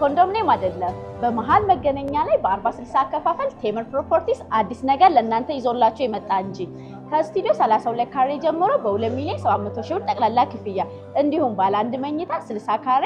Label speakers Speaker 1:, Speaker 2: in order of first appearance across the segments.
Speaker 1: ኮንዶሚኒየም አይደለም በመሃል መገናኛ ላይ በ40/60 አከፋፈል ቴምር ፕሮፐርቲስ አዲስ ነገር ለእናንተ ይዞላችሁ የመጣ እንጂ ከስቱዲዮ 32 ካሬ ጀምሮ በ2,700,000 ብር ጠቅላላ ክፍያ እንዲሁም ባለ 1 መኝታ 60 ካሬ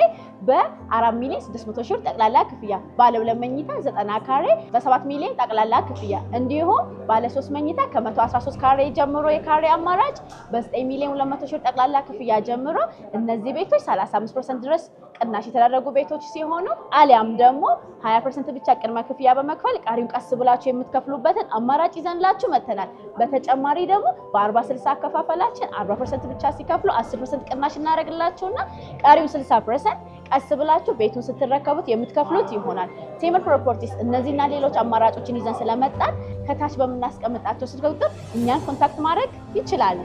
Speaker 1: በ4,600,000 ብር ጠቅላላ ክፍያ ባለ 2 መኝታ 90 ካሬ በ7 ሚሊዮን ጠቅላላ ክፍያ እንዲሁም ባለ 3 መኝታ ከ113 ካሬ ጀምሮ የካሬ አማራጭ በ9,200,000 ብር ጠቅላላ ክፍያ ጀምሮ እነዚህ ቤቶች 35% ድረስ ቅናሽ የተደረጉ ቤቶች ሲሆኑ አሊያም ደግሞ 20% ብቻ ቅድመ ክፍያ በመክፈል ቀሪውን ቀስ ብላችሁ የምትከፍሉበትን አማራጭ ይዘንላችሁ መተናል። በተጨማሪ ደግሞ በ40/60 አከፋፈላችን 40% ብቻ ሲከፍሉ 10% ቅናሽ እናደርግላችሁና ቀሪው 60% ቀስ ብላችሁ ቤቱን ስትረከቡት የምትከፍሉት ይሆናል። ቴምር ፕሮፐርቲስ እነዚህና ሌሎች አማራጮችን ይዘን ስለመጣን ከታች በመናስቀምጣቸው ስልክ ቁጥር እኛን ኮንታክት ማድረግ ይችላሉ።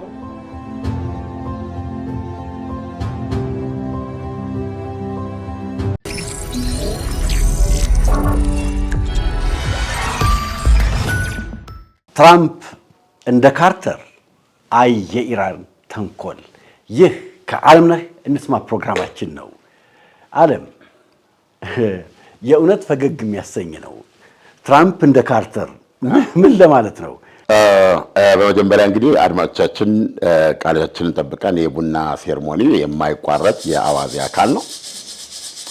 Speaker 2: ትራምፕ እንደ ካርተር አይ የኢራን ተንኮል። ይህ ከዓለምነህ እንስማ ፕሮግራማችን ነው። ዓለም የእውነት ፈገግ የሚያሰኝ ነው። ትራምፕ እንደ ካርተር ምን ለማለት ነው?
Speaker 3: በመጀመሪያ እንግዲህ አድማጮቻችን ቃላችንን ጠብቀን የቡና ሴርሞኒ የማይቋረጥ የአዋዜ አካል ነው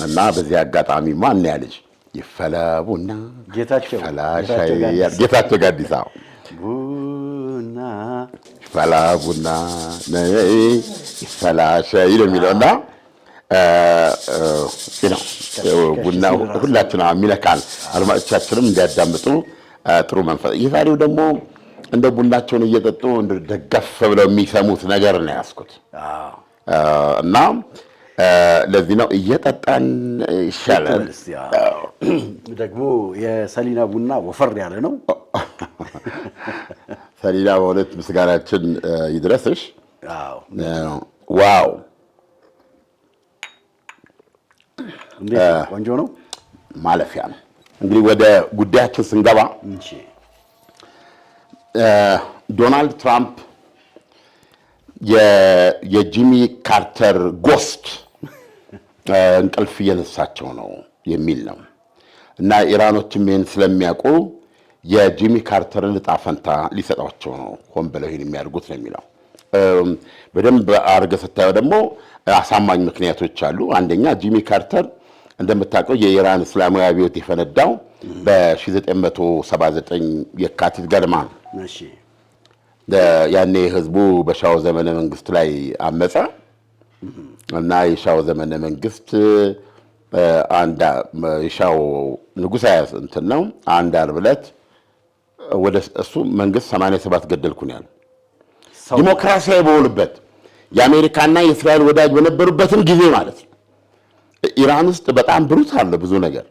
Speaker 3: እና በዚህ አጋጣሚ ማን ያለች ይፈላ ቡና ጌታቸው ጋዲሳ
Speaker 2: ቡና
Speaker 3: ይፈላ ቡና ይፈላ ሻይ ነው የሚለውና ቡና ሁላችንም የሚነካል አድማጮቻችንም እንዲያዳምጡ ጥሩ መንፈስ። የዛሬው ደግሞ እንደ ቡናቸውን እየጠጡ ደገፍ ብለው የሚሰሙት ነገር ነው ያስኩት እና ለዚህ ነው እየጠጣን ይሻላል።
Speaker 2: ደግሞ የሰሊና ቡና ወፈር ያለ ነው።
Speaker 3: ሰሊና በእውነት ምስጋናችን ይድረስሽ። ዋው
Speaker 2: ቆንጆ ነው።
Speaker 3: ማለፊያ ነው። እንግዲህ ወደ ጉዳያችን ስንገባ ዶናልድ ትራምፕ የጂሚ ካርተር ጎስት እንቅልፍ እየነሳቸው ነው የሚል ነው እና ኢራኖችም ይህን ስለሚያውቁ የጂሚ ካርተርን ዕጣ ፈንታ ሊሰጧቸው ነው ሆን ብለው ይህን የሚያደርጉት ነው የሚለው። በደንብ አድርገህ ስታየው ደግሞ አሳማኝ ምክንያቶች አሉ። አንደኛ ጂሚ ካርተር እንደምታውቀው የኢራን እስላማዊ አብዮት የፈነዳው በ1979 የካቲት ገደማ ነው። ያኔ ህዝቡ በሻው ዘመነ መንግስት ላይ አመፀ እና የሻው ዘመነ መንግስት የሻው ንጉሥ እንትን ነው አንድ ዓርብ ዕለት ወደ እሱ መንግስት 87 ገደልኩ ነው ያለው። ዲሞክራሲያዊ በሆኑበት የአሜሪካና የእስራኤል ወዳጅ በነበሩበትም ጊዜ ማለት ነው። ኢራን ውስጥ በጣም ብሩታል አለ ብዙ ነገር።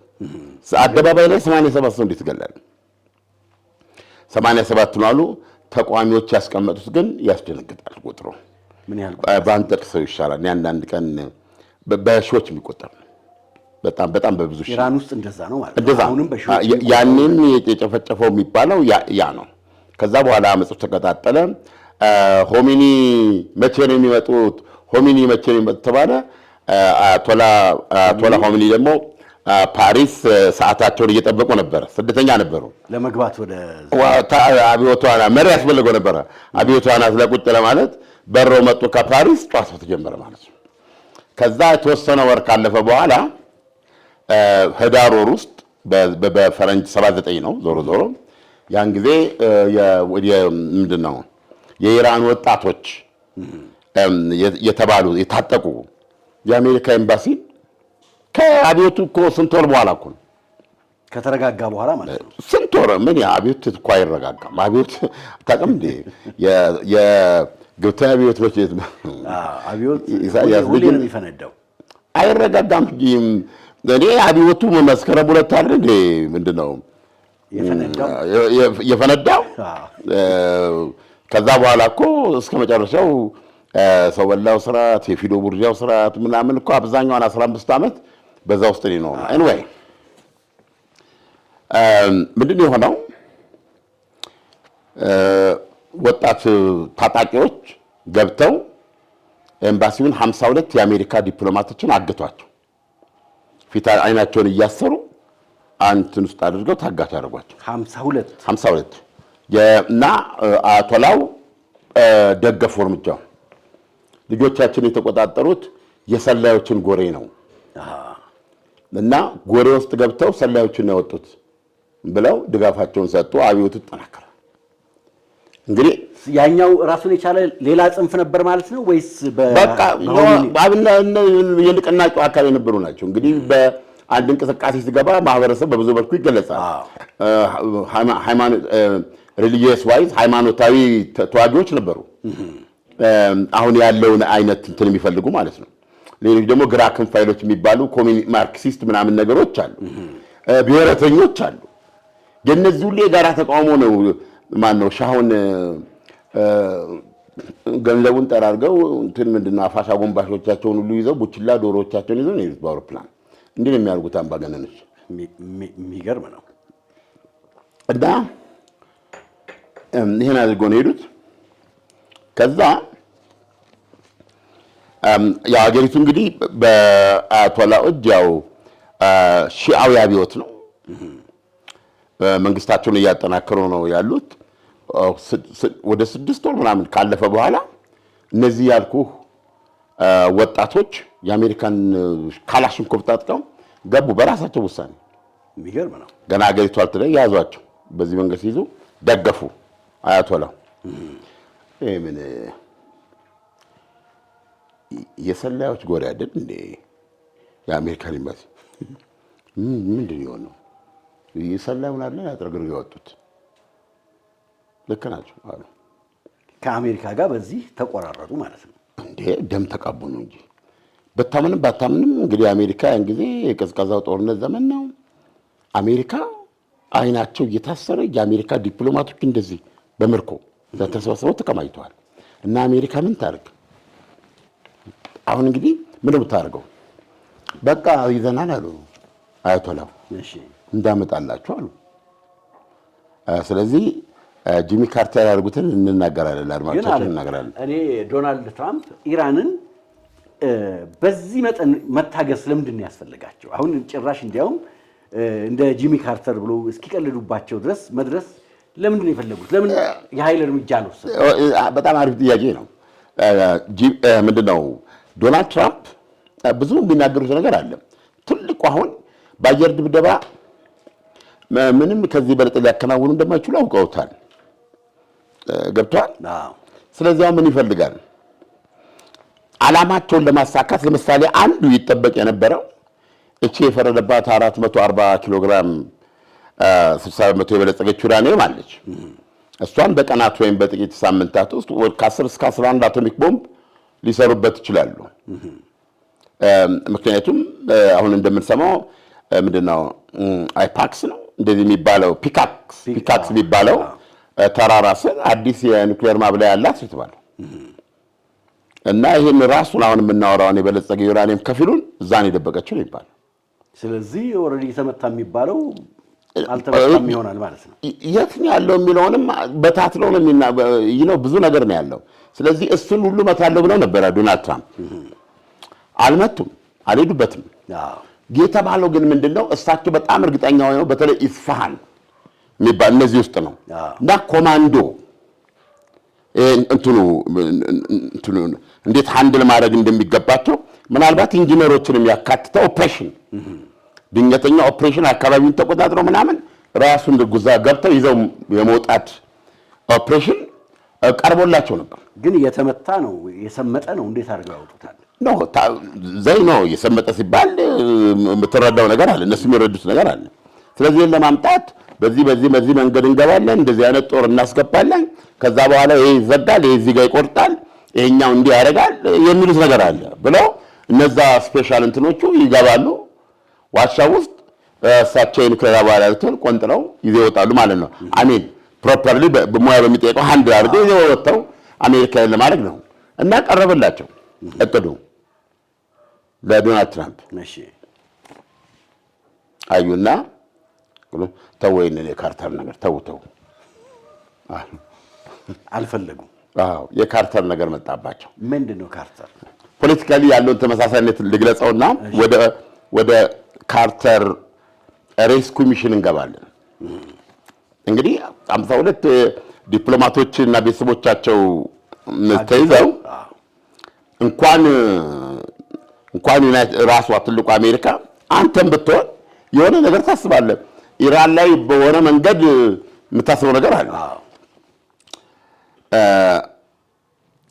Speaker 3: አደባባይ ላይ 87 ሰው እንዴት ይገላል? 87 ነው አሉ። ተቋሚዎች ያስቀመጡት ግን ያስደነግጣል ቁጥሩ።
Speaker 2: ምን ያህል
Speaker 3: ባንጠቅሰው ይሻላል። አንዳንድ ቀን በሺዎች የሚቆጠር በጣም በብዙ ሺህ
Speaker 2: ኢራን ውስጥ እንደዛ ነው ማለት
Speaker 3: ነው። አሁንም በሺዎች ያንን የጨፈጨፈው የሚባለው ያ ነው። ከዛ በኋላ አመጹ ተቀጣጠለ። ሆሚኒ መቼ ነው የሚመጡት? ሆሚኒ መቼ ነው የሚመጡት ተባለ። አያቶላ ሆሚኒ ደግሞ ፓሪስ ሰዓታቸውን እየጠበቁ ነበር። ስደተኛ ነበሩ
Speaker 2: ለመግባት ወደ
Speaker 3: አብዮቷን መሪ ያስፈልገው ነበር። አብዮቷን አስለቁጥ ለማለት በረው መጡ። ከፓሪስ ጧት ተጀመረ ማለት ነው። ከዛ የተወሰነ ወር ካለፈ በኋላ ህዳር ወር ውስጥ በፈረንጅ 79 ነው ዞሮ ያን ጊዜ ምንድነው የኢራን ወጣቶች የተባሉ የታጠቁ የአሜሪካ ኤምባሲ ከአብዮቱ እኮ ስንት ወር በኋላ እኮ ነው
Speaker 2: ከተረጋጋ በኋላ ማለት ነው።
Speaker 3: ስንት ወር ምን አብዮት እኮ አይረጋጋም። አብዮት ታውቅም እንዴ የግብታዊ አብዮት ነው
Speaker 2: አብዮት ሁሌ ነው የሚፈነዳው
Speaker 3: አይረጋጋም እንጂ እኔ አብዮቱ መስከረም 2 አይደል እንዴ ምንድነው የፈነዳው ከዛ በኋላ እኮ እስከ መጨረሻው ሰው በላው ስርዓት የፊዶ ቡርዣው ስርዓት ምናምን እኮ አብዛኛውን 15 ዓመት በዛ ውስጥ ነው። anyway ምንድነው የሆነው? ወጣት ታጣቂዎች ገብተው ኤምባሲውን 52 የአሜሪካ ዲፕሎማቶችን አግቷቸው ፊት አይናቸውን እያሰሩ አንተን ውስጥ አድርገው ታጋች አደረጓቸው 52 እና አያቶላው ደገፉ እርምጃው ልጆቻችን የተቆጣጠሩት የሰላዮችን ጎሬ ነው እና ጎሬ ውስጥ ገብተው ሰላዮችን ያወጡት ብለው ድጋፋቸውን ሰጡ አብዮቱ ተጠናከረ እንግዲህ
Speaker 2: ያኛው ራሱን የቻለ ሌላ ጽንፍ ነበር ማለት ነው ወይስ
Speaker 3: በቃ ባብና የንቅናቄው አካል የነበሩ ናቸው እንግዲህ በአንድ እንቅስቃሴ ሲገባ ማህበረሰብ በብዙ መልኩ ይገለጻል ሃይማኖት ሪሊጂየስ ዋይዝ ሃይማኖታዊ ተዋጊዎች ነበሩ አሁን ያለውን አይነት እንትን የሚፈልጉ ማለት ነው ሌሎች ደግሞ ግራ ክንፍ ኃይሎች የሚባሉ ማርክሲስት ምናምን ነገሮች አሉ ብሔረተኞች አሉ የነዚህ ሁሉ የጋራ ተቃውሞ ነው ማን ነው ሻሁን ገንዘቡን ጠራርገው እንትን ምንድነው አፋሻ ጎንባሾቻቸውን ሁሉ ይዘው ቡችላ ዶሮዎቻቸውን ይዘው ነው ይሉት በአውሮፕላን እንዴ ነው የሚያርጉት አምባገነኖች
Speaker 2: የሚገርም ነው
Speaker 3: እና ይሄን አድርገው ነው ሄዱት ከዛ የአገሪቱ እንግዲህ በአያቶላው እጅ ያው ሺዓዊ አብዮት ነው መንግስታቸውን እያጠናከሩ ነው ያሉት ወደ 6 ወር ምናምን ካለፈ በኋላ እነዚህ ያልኩ ወጣቶች የአሜሪካን ካላሽንኮቭ ታጥቀው ገቡ በራሳቸው ውሳኔ
Speaker 2: የሚገርም ነው
Speaker 3: ገና አገሪቱ አልተለይ ያዟቸው በዚህ መንገድ ሲይዙ ደገፉ አያቶላው ምን የሰላዮች ጎሬ አይደል እንዴ የአሜሪካን ኤምባሲ ምንድን ነው የሰላዩን አይደል ያጥረግረው ያወጡት ልክ ናቸው አሉ
Speaker 2: ከአሜሪካ ጋር በዚህ ተቆራረጡ ማለት ነው
Speaker 3: እንዴ ደም ተቃቡ ነው እንጂ ባታምንም እንግዲህ አሜሪካ ያን ጊዜ የቀዝቃዛው ጦርነት ዘመን ነው አሜሪካ አይናቸው እየታሰረ የአሜሪካ ዲፕሎማቶች እንደዚህ በመርኮ ተሰብስበው ተቀማይተዋል እና አሜሪካ ምን ታርግ አሁን እንግዲህ ምን ብታርገው በቃ ይዘናል አሉ አያቶላው
Speaker 2: እሺ
Speaker 3: እንዳመጣላችሁ አሉ ስለዚህ ጂሚ ካርተር ያርጉትን እንናገራለን አድማጮቻችን እንናገራለን
Speaker 2: እኔ ዶናልድ ትራምፕ ኢራንን በዚህ መጠን መታገስ ለምንድን ያስፈልጋቸው አሁን ጭራሽ እንዲያውም እንደ ጂሚ ካርተር ብሎ እስኪቀልዱባቸው ድረስ መድረስ ለምንድን የፈለጉት ለምን የኃይል እርምጃ ነው
Speaker 3: በጣም አሪፍ ጥያቄ ነው ምንድነው ዶናልድ ትራምፕ ብዙ የሚናገሩት ነገር አለ ትልቁ አሁን በአየር ድብደባ ምንም ከዚህ በለጠ ሊያከናውኑ እንደማይችሉ አውቀውታል ገብቷል ስለዚህ ምን ይፈልጋል አላማቸውን ለማሳካት ለምሳሌ አንዱ ይጠበቅ የነበረው እቺ የፈረደባት 440 ኪሎ ግራም 60% የበለጸገች ዩራኒየም አለች እሷን በቀናት ወይም በጥቂት ሳምንታት ውስጥ ከ10 እስከ 11 አቶሚክ ቦምብ ሊሰሩበት ይችላሉ ምክንያቱም አሁን እንደምንሰማው ምንድነው አይፓክስ ነው እንደዚህ የሚባለው ፒካክስ የሚባለው ተራራ ስር አዲስ የኒውክሌር ማብለያ ያላት ይተባለው እና ይሄን ራሱን አሁን የምናወራውን የበለጸገ ዩራኒየም ከፊሉን እዛን የደበቀችው ይባላል
Speaker 2: ስለዚህ ኦሬዲ ተመታ የሚባለው አልተመታም ይሆናል ማለት ነው
Speaker 3: የት ነው ያለው የሚለውንም በታትለው ነው ብዙ ነገር ነው ያለው ስለዚህ እሱን ሁሉ መታለው ብለው ነበር ዶናልድ ትራምፕ አልመቱም አልሄዱበትም የተባለው ግን ምንድነው እሳቸው በጣም እርግጠኛ ሆነው በተለይ ኢስፋሃን የሚባል እነዚህ ውስጥ ነው እና ኮማንዶ እንትኑ እንዴት ሃንድል ማድረግ እንደሚገባቸው ምናልባት ኢንጂነሮችንም ያካትተው ኦፕሬሽን ድንገተኛ ኦፕሬሽን አካባቢውን ተቆጣጥረው ምናምን ራሱን ጉዛ ገብተው ይዘው የመውጣት ኦፕሬሽን ቀርቦላቸው ነበር
Speaker 2: ግን የተመታ ነው የሰመጠ ነው እንዴት አድርገው ያወጡታል
Speaker 3: ነው ዘይ ነው የሰመጠ ሲባል የምትረዳው ነገር አለ እነሱ የሚረዱት ነገር አለ ስለዚህ ለማምጣት በዚህ መንገድ እንገባለን እንደዚህ አይነት ጦር እናስገባለን ከዛ በኋላ ይሄ ይዘጋል ይሄ እዚህ ጋር ይቆርጣል ይሄኛው እንዲህ ያደርጋል የሚሉት ነገር አለ ብለው እነዛ ስፔሻል እንትኖቹ ይገባሉ ዋሻው ውስጥ እሳቸው የኒውክሌር አባላትን ቆንጥረው ይዘው ይወጣሉ ማለት ነው አሜን ፕሮፐርሊ በሙያ በሚጠይቀው ሃንድ አድርገው ይዘው ወጥተው አሜሪካ ለማድረግ ነው እና ቀረበላቸው እቅዱ ለዶናልድ ትራምፕ
Speaker 2: እሺ
Speaker 3: አዩና ተወይነ የካርተር ነገር ተውተው
Speaker 2: አልፈለጉም
Speaker 3: የካርተር ነገር መጣባቸው
Speaker 2: ምንድነው ካርተር
Speaker 3: ፖለቲካሊ ያለውን ተመሳሳይነት ልግለጸውና ወደ ካርተር ሬስኩ ሚሽን እንገባለን። እንግዲህ 52 ዲፕሎማቶች እና ቤተሰቦቻቸው ተይዘው እንኳን ራሷ ትልቁ አሜሪካ አንተም ብትሆን የሆነ ነገር ታስባለህ። ኢራን ላይ በሆነ መንገድ የምታስበው ነገር አለ።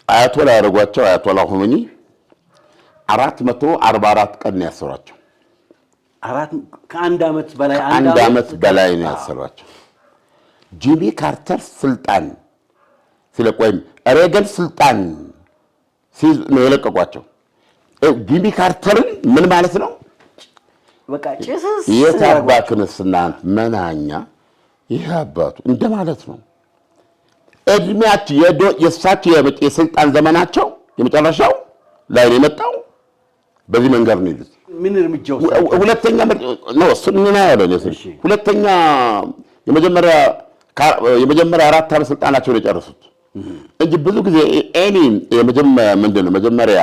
Speaker 3: አያቶላ ያደረጓቸው አያቶላ ሆኖኒ 444 ቀን ያሰሯቸው።
Speaker 2: ከአንድ ዓመት በላይ
Speaker 3: አንድ ዓመት በላይ ነው ያሰሯቸው። ጂሚ ካርተር ስልጣን ሲለቆይም ሬገን ስልጣን ሲይዝ ነው የለቀቋቸው። ጂሚ ካርተርን ምን ማለት ነው?
Speaker 2: በቃ ጭስስ
Speaker 3: የታባክንስና መናኛ ይህ አባቱ እንደማለት ነው። እድሜያቸው የእሳቸው የስልጣን ዘመናቸው የመጨረሻው ላይ ነው የመጣው። በዚህ መንገድ ነው ይሉት።
Speaker 2: ምን እርምጃው
Speaker 3: ሁለተኛ ነው እሱና ያለው ነው። ሁለተኛ የመጀመሪያ 4 ዓመት ስልጣናቸውን የጨረሱት እንጂ ብዙ ጊዜ መጀመሪያ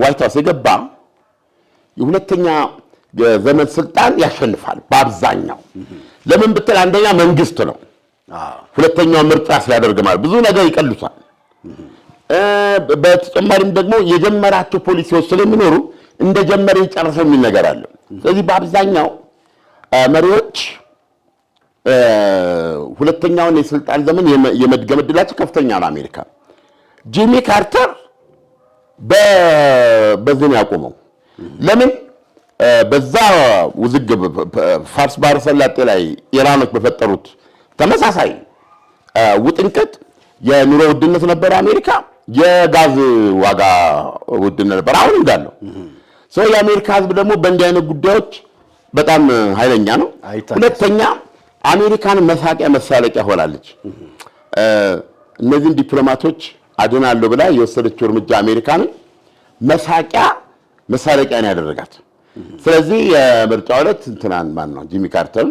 Speaker 3: ዋይት ሃውስ የገባ የሁለተኛ ዘመን ስልጣን ያሸንፋል በአብዛኛው። ለምን ብትል አንደኛ መንግስት ነው፣ ሁለተኛው ምርጫ ሲያደርግ ማለት ብዙ ነገር ይቀልሷል። በተጨማሪም ደግሞ የጀመራቸው ፖሊሲዎች ስለሚኖሩ እንደጀመረ ይጨርሰው የሚል ነገር አለ። ስለዚህ በአብዛኛው መሪዎች ሁለተኛውን የስልጣን ዘመን የመድገም ዕድላቸው ከፍተኛ ነው። አሜሪካ ጂሚ ካርተር በዚህ ነው ያቆመው። ለምን በዛ ውዝግብ ፋርስ ባህረ ሰላጤ ላይ ኢራኖች በፈጠሩት ተመሳሳይ ውጥንቅጥ የኑሮ ውድነት ነበር አሜሪካ፣ የጋዝ ዋጋ ውድነት ነበር አሁን እንዳለው። የአሜሪካ ህዝብ ደግሞ በእንዲህ አይነት ጉዳዮች በጣም ኃይለኛ ነው። ሁለተኛ አሜሪካን መሳቂያ መሳለቂያ ሆናለች። እነዚህን ዲፕሎማቶች አድናለሁ ብላ የወሰደችው እርምጃ አሜሪካንን መሳቂያ መሳለቂያ ነው ያደረጋት። ስለዚህ የምርጫው ዕለት እንትናን ማን ነው ጂሚ ካርተርን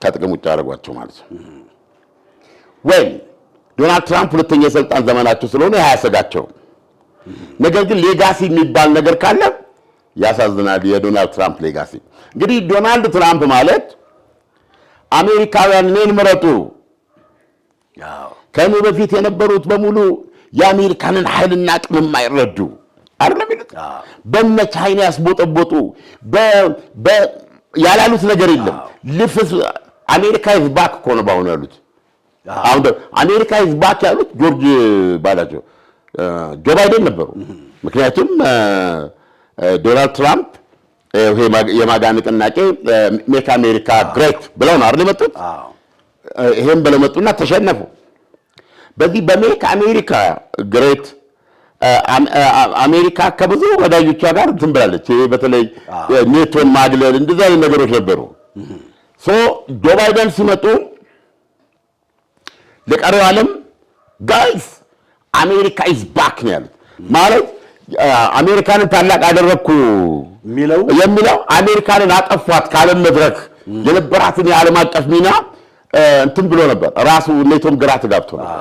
Speaker 3: ከጥቅም ውጭ አደረጓቸው ማለት ነው። ወይ ዶናልድ ትራምፕ ሁለተኛ የስልጣን ዘመናቸው ስለሆነ ያያሰጋቸው። ነገር ግን ሌጋሲ የሚባል ነገር ካለ ያሳዝናል። የዶናልድ ትራምፕ ሌጋሲ እንግዲህ ዶናልድ ትራምፕ ማለት አሜሪካውያን እኔን ምረጡ፣ ከእኔ በፊት የነበሩት በሙሉ የአሜሪካንን ኃይልና አቅም የማይረዱ አይደለም ይሉት። በእነ ቻይና ያስቦጠቦጡ ያላሉት ነገር የለም። ልፍስ አሜሪካ ኢዝ ባክ እኮ ነው ባሁኑ ያሉት። አሁን አሜሪካ ኢዝ ባክ ያሉት ጆርጅ ባላቸው ጆ ባይደን ነበሩ። ምክንያቱም ዶናልድ ትራምፕ የማጋ ንቅናቄ ሜክ አሜሪካ ግሬት ብለው ነው አይደል የመጡት። ይሄን ብለው መጡና ተሸነፉ። በዚህ በሜክ አሜሪካ ግሬት አሜሪካ ከብዙ ወዳጆቿ ጋር እንትን ብላለች። በተለይ ኔቶን ማግለል እንደዛ አይነት ነገሮች ነበሩ። ጆ ባይደን ሲመጡ ለቀረው ዓለም ጋይስ አሜሪካ ኢዝ ባክ ነው ያሉት። ማለት አሜሪካንን ታላቅ አደረኩ የሚለው አሜሪካንን አጠፏት ካለም መድረክ የነበራትን የዓለም አቀፍ ሚና እንትን ብሎ ነበር። ራሱ ኔቶም ግራ ተጋብቶ ነበር።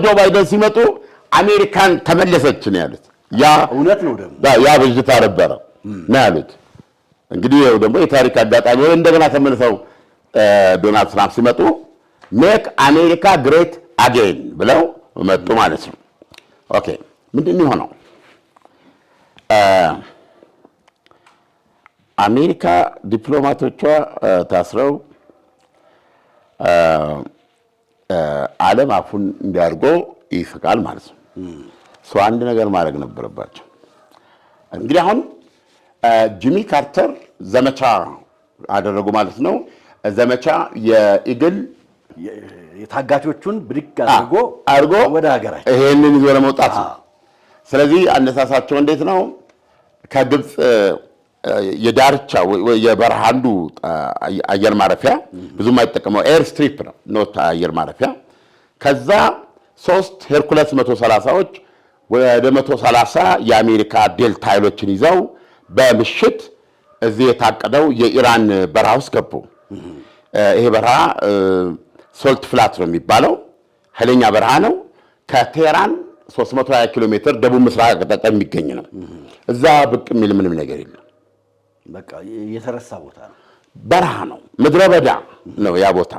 Speaker 3: ጆ ባይደን ሲመጡ አሜሪካን ተመለሰች ነው ያሉት። ያ
Speaker 2: እውነት ነው ደግሞ
Speaker 3: ያ ብዥታ ነበረ ነው ያሉት። እንግዲህ ይኸው ደግሞ የታሪክ አጋጣሚ ሆነ እንደገና ተመልሰው ዶናልድ ትራምፕ ሲመጡ ሜክ አሜሪካ ግሬት አጌን ብለው መጡ ማለት ነው። ኦኬ ምንድን ነው የሆነው? አሜሪካ ዲፕሎማቶቿ ታስረው ዓለም አፉን እንዲያርጎ ይፍቃል ማለት ነው። አንድ ነገር ማድረግ ነበረባቸው። እንግዲህ አሁን ጂሚ ካርተር ዘመቻ አደረጉ ማለት ነው። ዘመቻ የኢግል
Speaker 2: የታጋቾቹን ብድግ አድርጎ ወደ ሀገራቸው
Speaker 3: ይሄንን ይዞ ለመውጣት ነው። ስለዚህ አነሳሳቸው እንዴት ነው? ከግብፅ የዳርቻ የበረሃ አንዱ አየር ማረፊያ ብዙም አይጠቀመው ኤር ስትሪፕ ነው ኖት አየር ማረፊያ። ከዛ 3 ሄርኩለስ 130ዎች ወደ 130 የአሜሪካ ዴልታ ኃይሎችን ይዘው በምሽት እዚህ የታቀደው የኢራን በረሃ ውስጥ ገቡ። ይሄ በረሃ ሶልት ፍላት ነው የሚባለው፣ ኃይለኛ በረሃ ነው። ከቴህራን 320 ኪሎ ሜትር ደቡብ ምስራቅ አቅጣጫ የሚገኝ ነው። እዛ ብቅ የሚል ምንም ነገር የለም።
Speaker 2: በቃ የተረሳ ቦታ ነው፣
Speaker 3: በረሃ ነው፣ ምድረ በዳ ነው ያ ቦታ።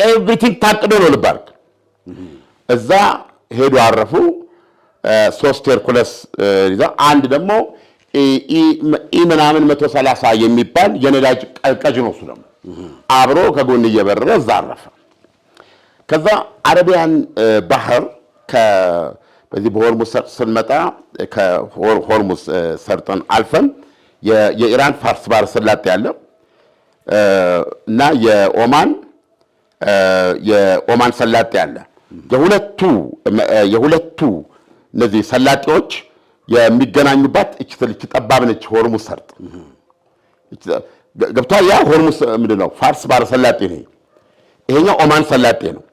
Speaker 3: ኤቭሪቲንግ ታቅዶ ነው ልባርክ። እዛ ሄዱ አረፉ። 3 ሄርኩለስ ይዘው አንድ ደግሞ ምናምን 130 የሚባል የነዳጅ ቀዥ ነው። እሱ ደግሞ አብሮ ከጎን እየበረረ እዛ አረፈ። ከዛ አረቢያን ባህር በዚህ በሆርሙዝ ሰርጥ ስንመጣ ከሆርሙዝ ሰርጥን አልፈን የኢራን ፋርስ ባህረ ሰላጤ ያለ እና የኦማን ሰላጤ ያለ የሁለቱ እነዚህ ሰላጤዎች የሚገናኙባት እቺ ጠባብ ነች ሆርሙዝ ሰርጥ ገብቷል። ያ ሆርሙዝ ምንድን ነው? ፋርስ ባህረ ሰላጤ ነው። ይሄኛው ኦማን ሰላጤ ነው።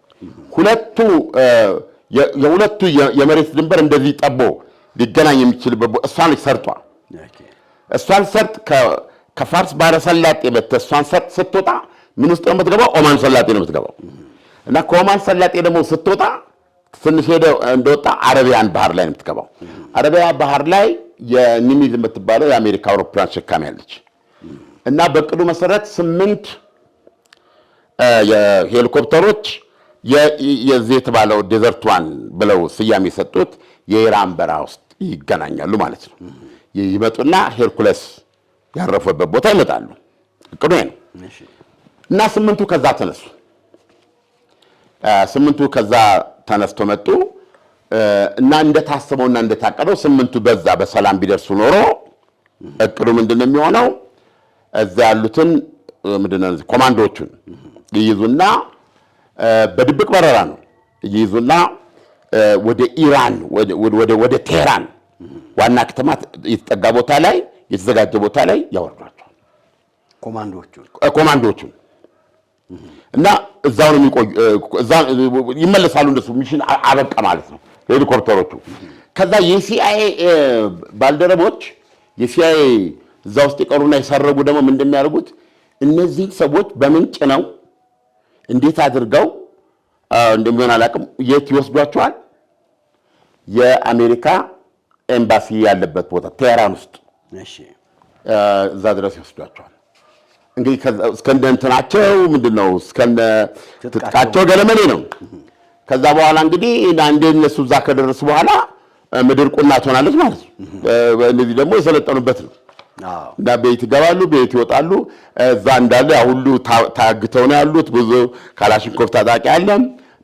Speaker 3: የሁለቱ የመሬት ድንበር እንደዚህ ጠቦ ሊገናኝ የሚችልበት እሷን ሰርጧ እሷን ሰርጥ ከፋርስ ባህረ ሰላጤ እሷን ሰርጥ ስትወጣ ምን ውስጥ ነው የምትገባው? ኦማን ሰላጤ ነው የምትገባው። እና ከኦማን ሰላጤ ደግሞ ስትወጣ ትንሽ ሄደው እንደወጣ አረቢያን ባህር ላይ ነው የምትገባው። አረቢያ ባህር ላይ የኒሚዝ የምትባለው የአሜሪካ አውሮፕላን ተሸካሚ ያለች እና በቅዱ መሰረት 8 የሄሊኮፕተሮች የዚህ የተባለው ዴዘርት ዋን ብለው ስያሜ የሰጡት የኢራን በረሃ ውስጥ ይገናኛሉ ማለት ነው። ይመጡና ሄርኩለስ ያረፈበት ቦታ ይመጣሉ። እቅዱ ነው እና 8ቱ ከዛ ተነሱ። 8ቱ ከዛ ተነስቶ መጡ እና እንደታሰበውና እንደታቀደው 8ቱ በዛ በሰላም ቢደርሱ ኖሮ እቅዱ ምንድነው የሚሆነው? እዛ ያሉትን ምንድነው ኮማንዶዎቹን ይይዙና በድብቅ በረራ ነው ይይዙና ወደ ኢራን ወደ ቴህራን ዋና ከተማ የተጠጋ ቦታ ላይ የተዘጋጀ ቦታ ላይ ያወርዷቸዋል ኮማንዶዎቹን እና እዛው ነው የሚቆዩ። ይመለሳሉ። እንደሱ ሚሽን አበቃ ማለት ነው ሄሊኮፕተሮቹ። ከዛ የሲአይኤ ባልደረቦች የሲአይኤ እዛ ውስጥ የቀሩና የሰረጉ ደግሞ ምን እንደሚያደርጉት እነዚህ ሰዎች በምንጭ ነው እንዴት አድርገው እንደሚሆን አላውቅም፣ የት ይወስዷቸዋል? የአሜሪካ ኤምባሲ ያለበት ቦታ ቴህራን ውስጥ እዛ ድረስ ይወስዷቸዋል። እንግዲህ እስከነ እንትናቸው ምንድነው እስከነ ትጥቃቸው ገለመሌ ነው። ከዛ በኋላ እንግዲህ አንዴ እነሱ እዛ ከደረሱ በኋላ ምድር ቁና ትሆናለች ማለት ነው። እነዚህ ደግሞ የሰለጠኑበት ነው። እና ቤት ይገባሉ፣ ቤት ይወጣሉ። እዛ እንዳለ ሁሉ ታግተው ነው ያሉት። ብዙ ካላሽንኮቭ ታጣቂ አለ።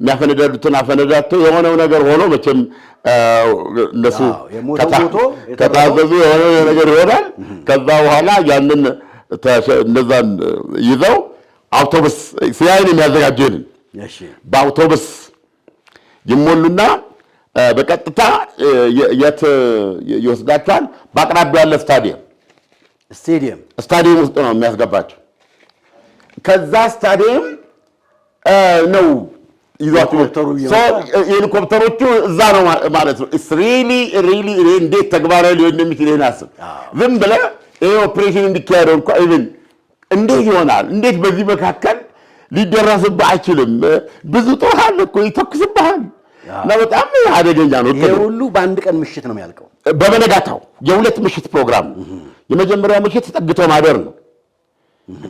Speaker 3: የሚያፈነዳዱትን አፈነዳቸው። የሆነው ነገር ሆኖ መቼም እነሱ ከታዘዙ የሆነ ነገር ይሆናል። ከዛ በኋላ ያንን እነዛን ይዘው አውቶቡስ ሲያይን የሚያዘጋጀው በአውቶቡስ ይሞሉና በቀጥታ የት ይወስዳቸዋል? በአቅራቢያው ያለ ስታዲየም ውስጥ ነው የሚያስገባቸው። ከዛ ስታዲየም ነው ይዟቸው ሄሊኮፕተሮቹ እዛ ነው ማለት ነው። እንዴት ተግባራዊ ሊሆን እንደሚችል ይሄን አስብ። ዝም ብለህ ይሄ ኦፕሬሽን እንዲካሄደው እንኳን ኢቭን እንዴት ይሆናል? እንዴት በዚህ መካከል ሊደረስብህ አይችልም? ብዙ ጦር አለ እኮ ይተኩስብሃል። እና በጣም አደገኛ ነው።
Speaker 2: ይሄ ሁሉ በአንድ ቀን ምሽት ነው የሚያልቀው።
Speaker 3: በበነጋታው የ2 ምሽት ፕሮግራም። የመጀመሪያው ምሽት ተጠግቶ ማደር ነው።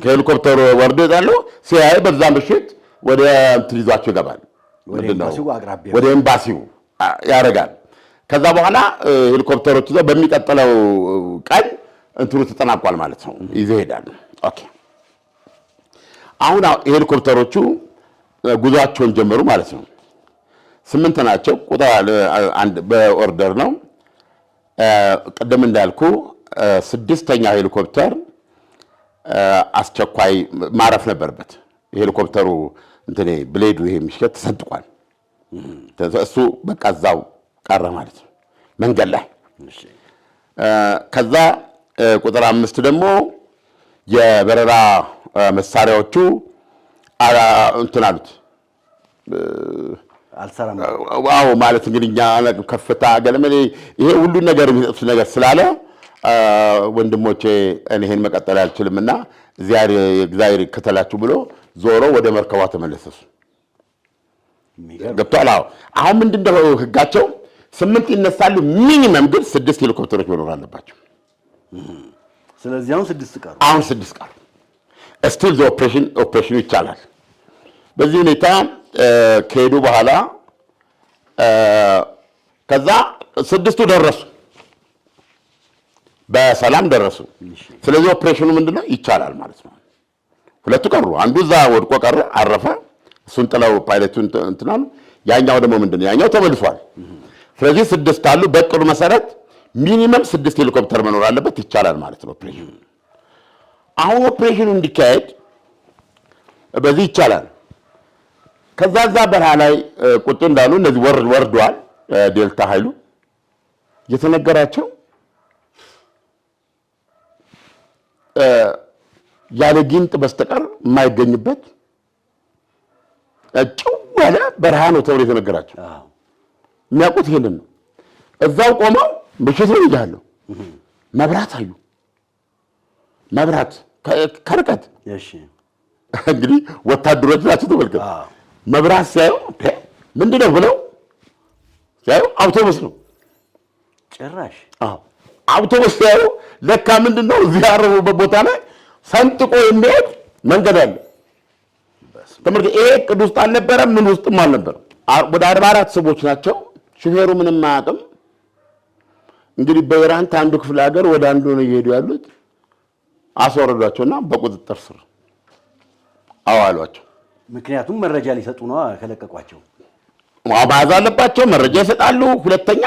Speaker 3: ከሄሊኮፕተሩ ወርዶ ያለው ሲያይ በዛ ምሽት ወደ እንትን ይዟቸው ይገባል። ወደ ኤምባሲው ያደርጋል። ከዛ በኋላ ሄሊኮፕተሮች ይዘው በሚቀጥለው ቀን እንትኑ ተጠናቋል ማለት ነው ይዘው ይሄዳሉ። ኦኬ አሁን ሄሊኮፕተሮቹ ጉዟቸውን ጀመሩ ማለት ነው። 8 ናቸው። ቁጥር አንድ በኦርደር ነው። ቀደም እንዳልኩ 6ኛው ሄሊኮፕተር አስቸኳይ ማረፍ ነበረበት። ሄሊኮፕተሩ እንትኔ ብሌዱ ይሄ የሚሽከት ተሰንጥቋል። እሱ በቃ እዛው ቀረ ማለት ነው መንገድ ላይ። ከዛ ቁጥር 5 ደግሞ የበረራ መሳሪያዎቹ እንትን አሉት
Speaker 2: አልሰራም።
Speaker 3: ዋው ማለት እንግዲህ እኛ ከፍታ ገለመሌ ይሄ ሁሉ ነገር የሚጠቅስ ነገር ስላለ ወንድሞቼ እኔ ይሄን መቀጠል አልችልምና እግዚአብሔር ከተላችሁ ብሎ ዞሮ ወደ መርከቧ ተመለሰሱ። ገብቷል። አሁን ምንድነው ህጋቸው? 8 ይነሳሉ። ሚኒመም ግን 6 ሄሊኮፕተሮች መኖር አለባቸው።
Speaker 2: ስለዚህ
Speaker 3: አሁን 6 ቀሩ ስቲል ኦፕሬሽኑ ይቻላል። በዚህ ሁኔታ ከሄዱ በኋላ ከዛ 6ቱ ደረሱ፣ በሰላም ደረሱ። ስለዚህ ኦፕሬሽኑ ምንድነው ይቻላል ማለት ነው። 2ቱ ቀሩ፣ አንዱ እዛ ወድቆ ቀረ፣ አረፈ። እሱን ጥለው ፓይለቱን እንትናሉ። ያኛው ደግሞ ምንድነው ያኛው ተመልሷል። ስለዚህ 6 አሉ። በእቅዱ መሰረት ሚኒመም 6 ሄሊኮፕተር መኖር አለበት። ይቻላል ማለት ነው ኦፕሬሽኑ። አሁን ኦፕሬሽኑ እንዲካሄድ በዚህ ይቻላል። ከዛ በረሃ ላይ ቁጭ እንዳሉ እነዚህ ወርደዋል። ዴልታ ኃይሉ የተነገራቸው ያለ ጊንጥ በስተቀር የማይገኝበት ጭው ያለ በረሃ ነው ተብሎ የተነገራቸው። የሚያውቁት ይሄንን ነው። እዛው ቆመው ምሽት ነው ይላሉ። መብራት አዩ። መብራት ከርቀት እንግዲህ ወታደሮች ናቸው ተመልከቱ። መብራት ሲያዩ ምንድነው ብለው ሲያዩ አውቶቡስ ነው
Speaker 2: ጭራሽ።
Speaker 3: አውቶቡስ ሲያዩ ለካ ምንድነው እዚህ ያረፉበት ቦታ ላይ ሰንጥቆ የሚሄድ መንገድ አለ። ተመልከቱ። ይሄ እቅድ ውስጥ አልነበረም፣ ምን ውስጥም አልነበረም። ወደ 44 ሰዎች ናቸው። ሹፌሩ ምንም አያውቅም። እንግዲህ በኢራን አንዱ ክፍለ ሀገር ወደ አንዱ ነው እየሄዱ ያሉት። አስወረዷቸውና በቁጥጥር ስር አዋሏቸው።
Speaker 2: ምክንያቱም መረጃ ሊሰጡ ነው ከለቀቋቸው።
Speaker 3: ማባዝ አለባቸው፣ መረጃ ይሰጣሉ። ሁለተኛ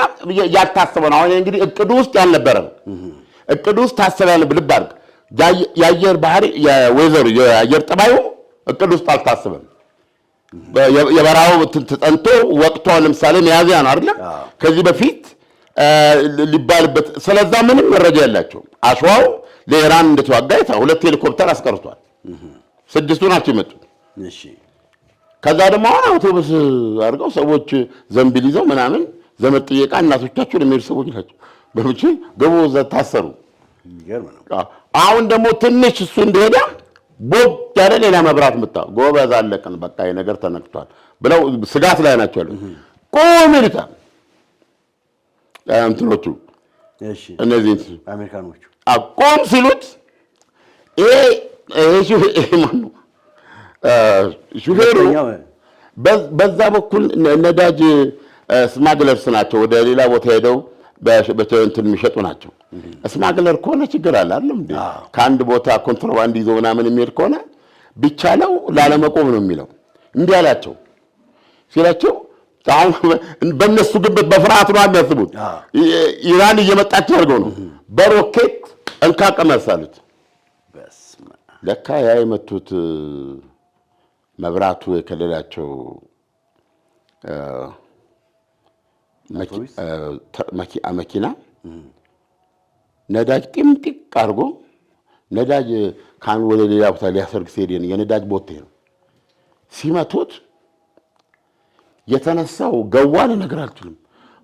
Speaker 3: ያልታሰበ ነው። አሁን እንግዲህ እቅዱ ውስጥ ያልነበረ ነው። እቅዱ ውስጥ ታሰበለ ብልብ አድርግ። የአየር ባህሪ የወይዘሩ የአየር ጠባዩ እቅዱ ውስጥ አልታሰበም። የበረሃው ተጠንቶ ወቅቱ ለምሳሌ ሚያዝያ ነው አይደል? ከዚህ በፊት ሊባልበት ስለዛ ምንም መረጃ የላቸው። አሸዋው ለኢራን እንደተዋጋ 2 ሄሊኮፕተር አስቀርቷል። 6ቱ ናቸው የመጡት።
Speaker 2: እሺ
Speaker 3: ከዛ ደግሞ አውቶቡስ አድርገው ሰዎች ዘንቢል ይዘው ምናምን ዘመድ ጥየቃ እናቶቻቸው ለሚሄዱ ሰዎች ናቸው። በምቼ ገቦ ታሰሩ።
Speaker 2: የሚገርም ነው።
Speaker 3: አሁን ደግሞ ትንሽ እሱ እንደሄደ ቦብ ያለ ሌላ መብራት መጣ። ጎበዝ አለቀን በቃ ይሄ ነገር ተነክቷል ብለው ስጋት ላይ ናቸው ያሉት። ቆም ይልታል እንትኖቹ እነዚህ
Speaker 2: አሜሪካኖቹ
Speaker 3: ቆም ሲሉት ይሄ ማነው ሹፌሩ በዛ በኩል ነዳጅ ስማግለርስ ናቸው። ወደ ሌላ ቦታ ሄደው በእንትን የሚሸጡ ናቸው። ስማግለር ከሆነ ችግር አለ አይደል እንዴ? ከአንድ ቦታ ኮንትሮባንድ ይዞ ምናምን የሚሄድ ከሆነ ቢቻለው ላለመቆም ነው የሚለው። እንዲህ አላቸው ሲላቸው አሁን በእነሱ ግብት በፍርሃት ነው የሚያስቡት። ኢራን እየመጣች አድርገው ነው በሮኬት እንካቀመሳሉት። ለካ ያ የመቱት መብራቱ የከለላቸው መኪና ነዳጅ ጢምጢቅ አድርጎ ነዳጅ ከአንድ ወደ ሌላ ቦታ ሊያሰርግ ሲሄድ የነዳጅ ቦቴ ነው ሲመቱት የተነሳው ገዋን ነገር አልችልም።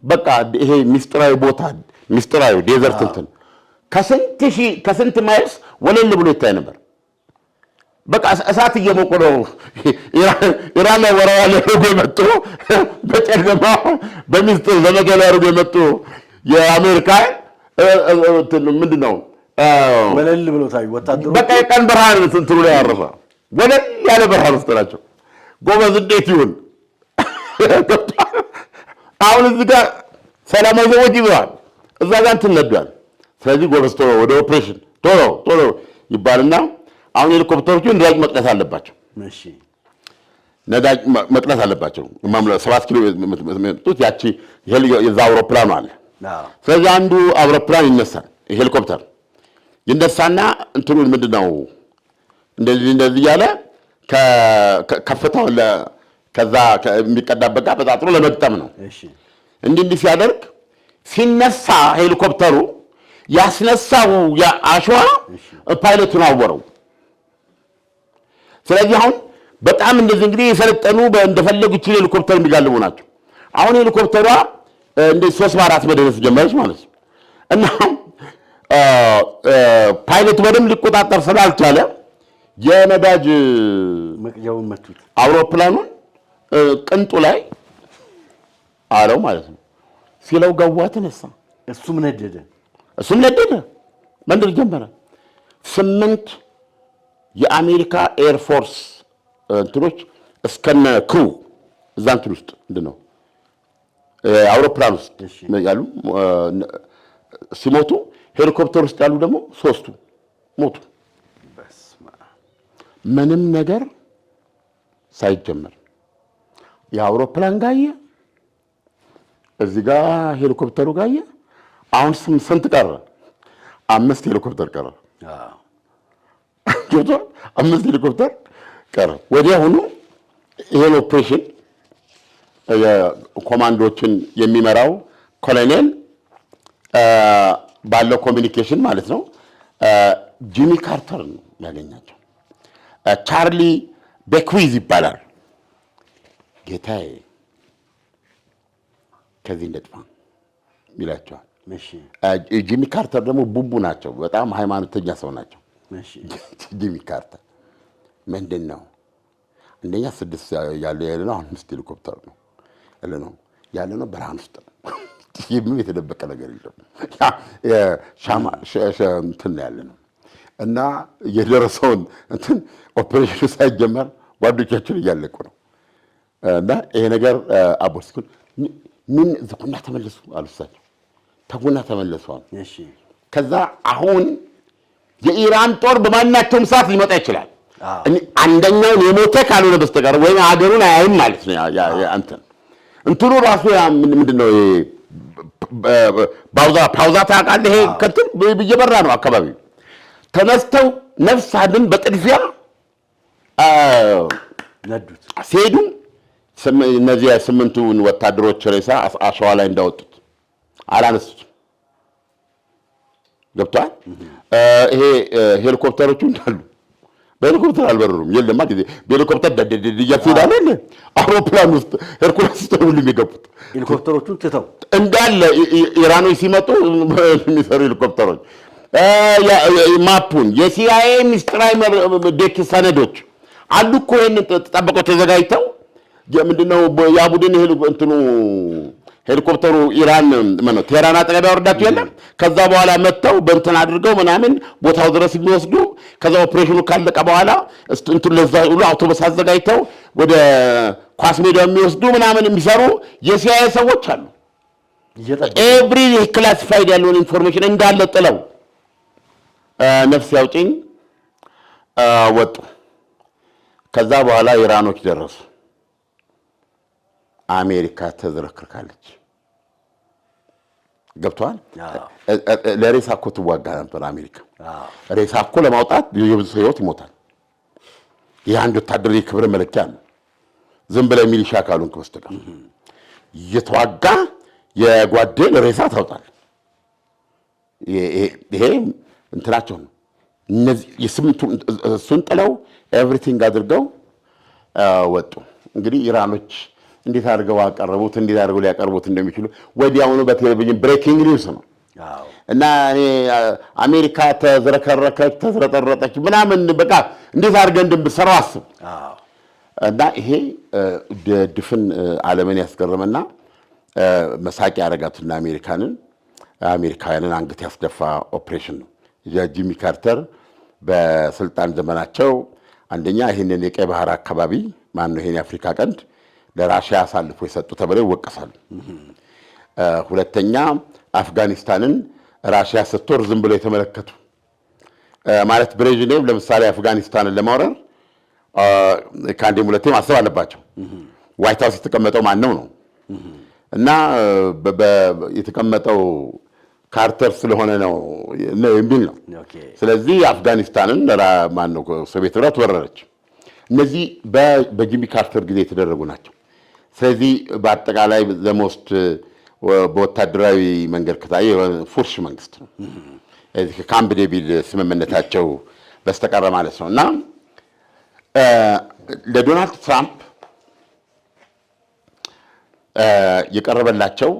Speaker 3: በቃ ይሄ ሚስጥራዊ ቦታ ሚስጥራዊ ዴዘርት እንትን ከስንት ማይልስ ወለል ብሎ ይታይ ነበር። በቃ እሳት እየሞቁ ነው። ኢራን ላይ ወራዋ ሊያደርጉ የመጡ በጨለማ በሚስጥር ለመገላ ያደርጉ የመጡ የአሜሪካ ምንድን ነው
Speaker 2: ወለል ብሎ ታዩ ወታደሮች።
Speaker 3: በቃ የቀን ብርሃን እንትኑ ላይ ያረፈ ወለል ያለ ብርሃን ውስጥ ናቸው። ጎበዝ እንዴት ይሁን አሁን እዚህ ጋር ሰላማዊ ሰዎች ይዘዋል፣ እዛ ጋር እንትን ነዷል። ስለዚህ ጎበዝ ቶሎ ወደ ኦፕሬሽን ቶሎ ይባልና አሁን ሄሊኮፕተሮቹ ነዳጅ መቅዳት አለባቸው።
Speaker 2: እሺ
Speaker 3: ነዳጅ መቅዳት አለባቸው። 7 ኪሎ ሜትር ያቺ የዛ አውሮፕላኑ አለ። ስለዚህ አንዱ አውሮፕላን ይነሳል፣ ሄሊኮፕተር ይነሳና እንትኑን ምንድነው እንደዚህ ያለ ከፍታው ከዛ የሚቀዳበት ጋር በጣጥሮ ለመግጠም ነው።
Speaker 2: እሺ
Speaker 3: እንዲህ ሲያደርግ ሲነሳ ሄሊኮፕተሩ ያስነሳው አሸዋ ፓይለቱን አወረው። ስለዚህ አሁን በጣም እንደዚህ እንግዲህ የሰለጠኑ እንደፈለጉ ይችላል ሄሊኮፕተር የሚጋልቡ ናቸው። አሁን ሄሊኮፕተሯ እንደ 3 በ4 መደረስ ጀመረች ማለት ነው። እና ፓይለቱ በደንብ ሊቆጣጠር ስላልቻለ የነዳጅ
Speaker 2: መቅጃውን መቱት።
Speaker 3: አውሮፕላኑን ቅንጡ ላይ አለው ማለት ነው። ሲለው ገዋ ተነሳ።
Speaker 2: እሱም ነደደ።
Speaker 3: መንደር ጀመረ። 8 የአሜሪካ ኤርፎርስ እንትኖች እስከነ ክሩ እዛ እንትን ውስጥ ምንድነው አውሮፕላን ውስጥ ያሉ ሲሞቱ ሄሊኮፕተር ውስጥ ያሉ ደግሞ 3ቱ ሞቱ። ምንም ነገር ሳይጀመር የአውሮፕላን ጋየ እዚህ ጋር ሄሊኮፕተሩ ጋየ። አሁን ስንት ቀረ? 5 ሄሊኮፕተር ቀረ። ጆቶ 5 ሄሊኮፕተር ቀረ። ወዲያውኑ ይሄን ኦፕሬሽን ኮማንዶችን የሚመራው ኮሎኔል ባለው ኮሚኒኬሽን ማለት ነው ጂሚ ካርተር ነው ያገኛቸው። ቻርሊ ቤክዊዝ ይባላል። ጌታዬ ከዚህ እንደጥፋ ይላቸዋል። ጂሚ ካርተር ደግሞ ቡቡ ናቸው። በጣም ሃይማኖተኛ ሰው ናቸው። ጂሚ ካርተር ምንድን ነው አንደኛ 6 ያለ ነው 5 ሄሊኮፕተር ነው ያለ ነው ብርሃን ውስጥ ነው። ምንም የተደበቀ ነገር የለም። ሻማ እንትን ያለ ነው እና የደረሰውን እንትን ኦፕሬሽኑ ሳይጀመር ጓዶቻችን እያለቁ ነው እና ይሄ ነገር አቦስኩን ምን ዝኩና ተመለሱ አሉሳቸው። ተጉና ተመለሱ። እሺ ከዛ አሁን የኢራን ጦር በማናቸውም ሰዓት ሊመጣ ይችላል። አንደኛውን የሞተ ካልሆነ በስተቀር ወይ ሀገሩን አያይም ማለት ነው። እንትኑ ራሱ ምንድነው ፓውዛ ታውቃለህ? ይሄ ከንትን እየበራ ነው አካባቢው። ተነስተው ነፍስ አድን በጥድፊያ ነዱት ሲሄዱ እነዚህ 8ቱን ወታደሮች ሬሳ አሸዋ ላይ እንዳወጡት አላነሱት። ገብቷል። ይሄ ሄሊኮፕተሮቹ እንዳሉ በሄሊኮፕተር አልበረሩም። የለማ ጊዜ በሄሊኮፕተር ይያስሄዳል። አውሮፕላን ውስጥ ሄርኩለስ ውስጥ ሁሉ የሚገቡት
Speaker 2: ሄሊኮፕተሮቹን ትተው እንዳለ
Speaker 3: ኢራኖች ሲመጡ የሚሰሩ ሄሊኮፕተሮች ማፑን የሲአይኤ ሚስጥራዊ ዴክ ሰነዶች አሉ እኮ ይሄንን ተጠብቀው ተዘጋጅተው ምንድነው ያ ቡድን እንትኑ ሄሊኮፕተሩ ኢራን ማለት ቴህራን አጠገብ ያወርዳቸው የለም። ከዛ በኋላ መተው በእንትን አድርገው ምናምን ቦታው ድረስ የሚወስዱ ከዛ ኦፕሬሽኑ ካለቀ በኋላ እንትን ለዛ ሁሉ አውቶቡስ አዘጋጅተው ወደ ኳስ ሜዳ የሚወስዱ ምናምን የሚሰሩ የሲአይኤ ሰዎች አሉ። ኤቭሪ ክላሲፋይድ ያለውን ኢንፎርሜሽን እንዳለ ጥለው ነፍስ ያውጭኝ ወጡ። ከዛ በኋላ ኢራኖች ደረሱ። አሜሪካ ተዝረክርካለች። ገብቷል። ለሬሳ እኮ ትዋጋ ነበር አሜሪካ። ሬሳ እኮ ለማውጣት የብዙ ሰው ህይወት ይሞታል። የአንድ ወታደር የክብር መለኪያ ነው። ዝም ብለህ ሚሊሻ ካሉን በስተቀር እየተዋጋ የጓዴን ሬሳ ታውጣል። ይሄ እንትናቸው ነው። እነዚህ እሱን ጥለው ኤቭሪቲንግ አድርገው ወጡ። እንግዲህ ኢራኖች እንዴት አድርገው አቀረቡት፣ እንዴት አድርገው ሊያቀርቡት እንደሚችሉ ወዲያውኑ በቴሌቪዥን ብሬኪንግ ኒውስ ነው እና እኔ አሜሪካ ተዝረከረከች፣ ተዝረጠረጠች ምናምን በቃ እንዴት አድርገን እንደምሰራው አስብ እና ይሄ ድፍን ዓለምን ያስገረመና መሳቂያ ያደረጋትና አሜሪካውያንን አንገት ያስደፋ ኦፕሬሽን ነው። ጂሚ ካርተር በስልጣን ዘመናቸው አንደኛ ይሄንን የቀይ ባህር አካባቢ ማነው ይሄን የአፍሪካ ቀንድ ለራሽያ አሳልፎ የሰጡ ተብለው ይወቀሳሉ። ሁለተኛ አፍጋኒስታንን ራሽያ ስትወር ዝም ብለው የተመለከቱ ማለት ብሬዥኔቭ ለምሳሌ አፍጋኒስታንን ለማውረር ከአንዴም ሁለቴም ማሰብ አለባቸው። ዋይት ሃውስ የተቀመጠው ማነው ነው እና የተቀመጠው ካርተር ስለሆነ ነው የሚል ነው። ስለዚህ አፍጋኒስታንን ማነው ሶቪየት ህብረት ወረረች። እነዚህ በጂሚ ካርተር ጊዜ የተደረጉ ናቸው። ስለዚህ በአጠቃላይ ዘሞስት በወታደራዊ መንገድ ከታየ ፉርሽ መንግስት ነው ከካምፕ ዴቪድ ስምምነታቸው በስተቀረ ማለት ነው እና ለዶናልድ ትራምፕ የቀረበላቸው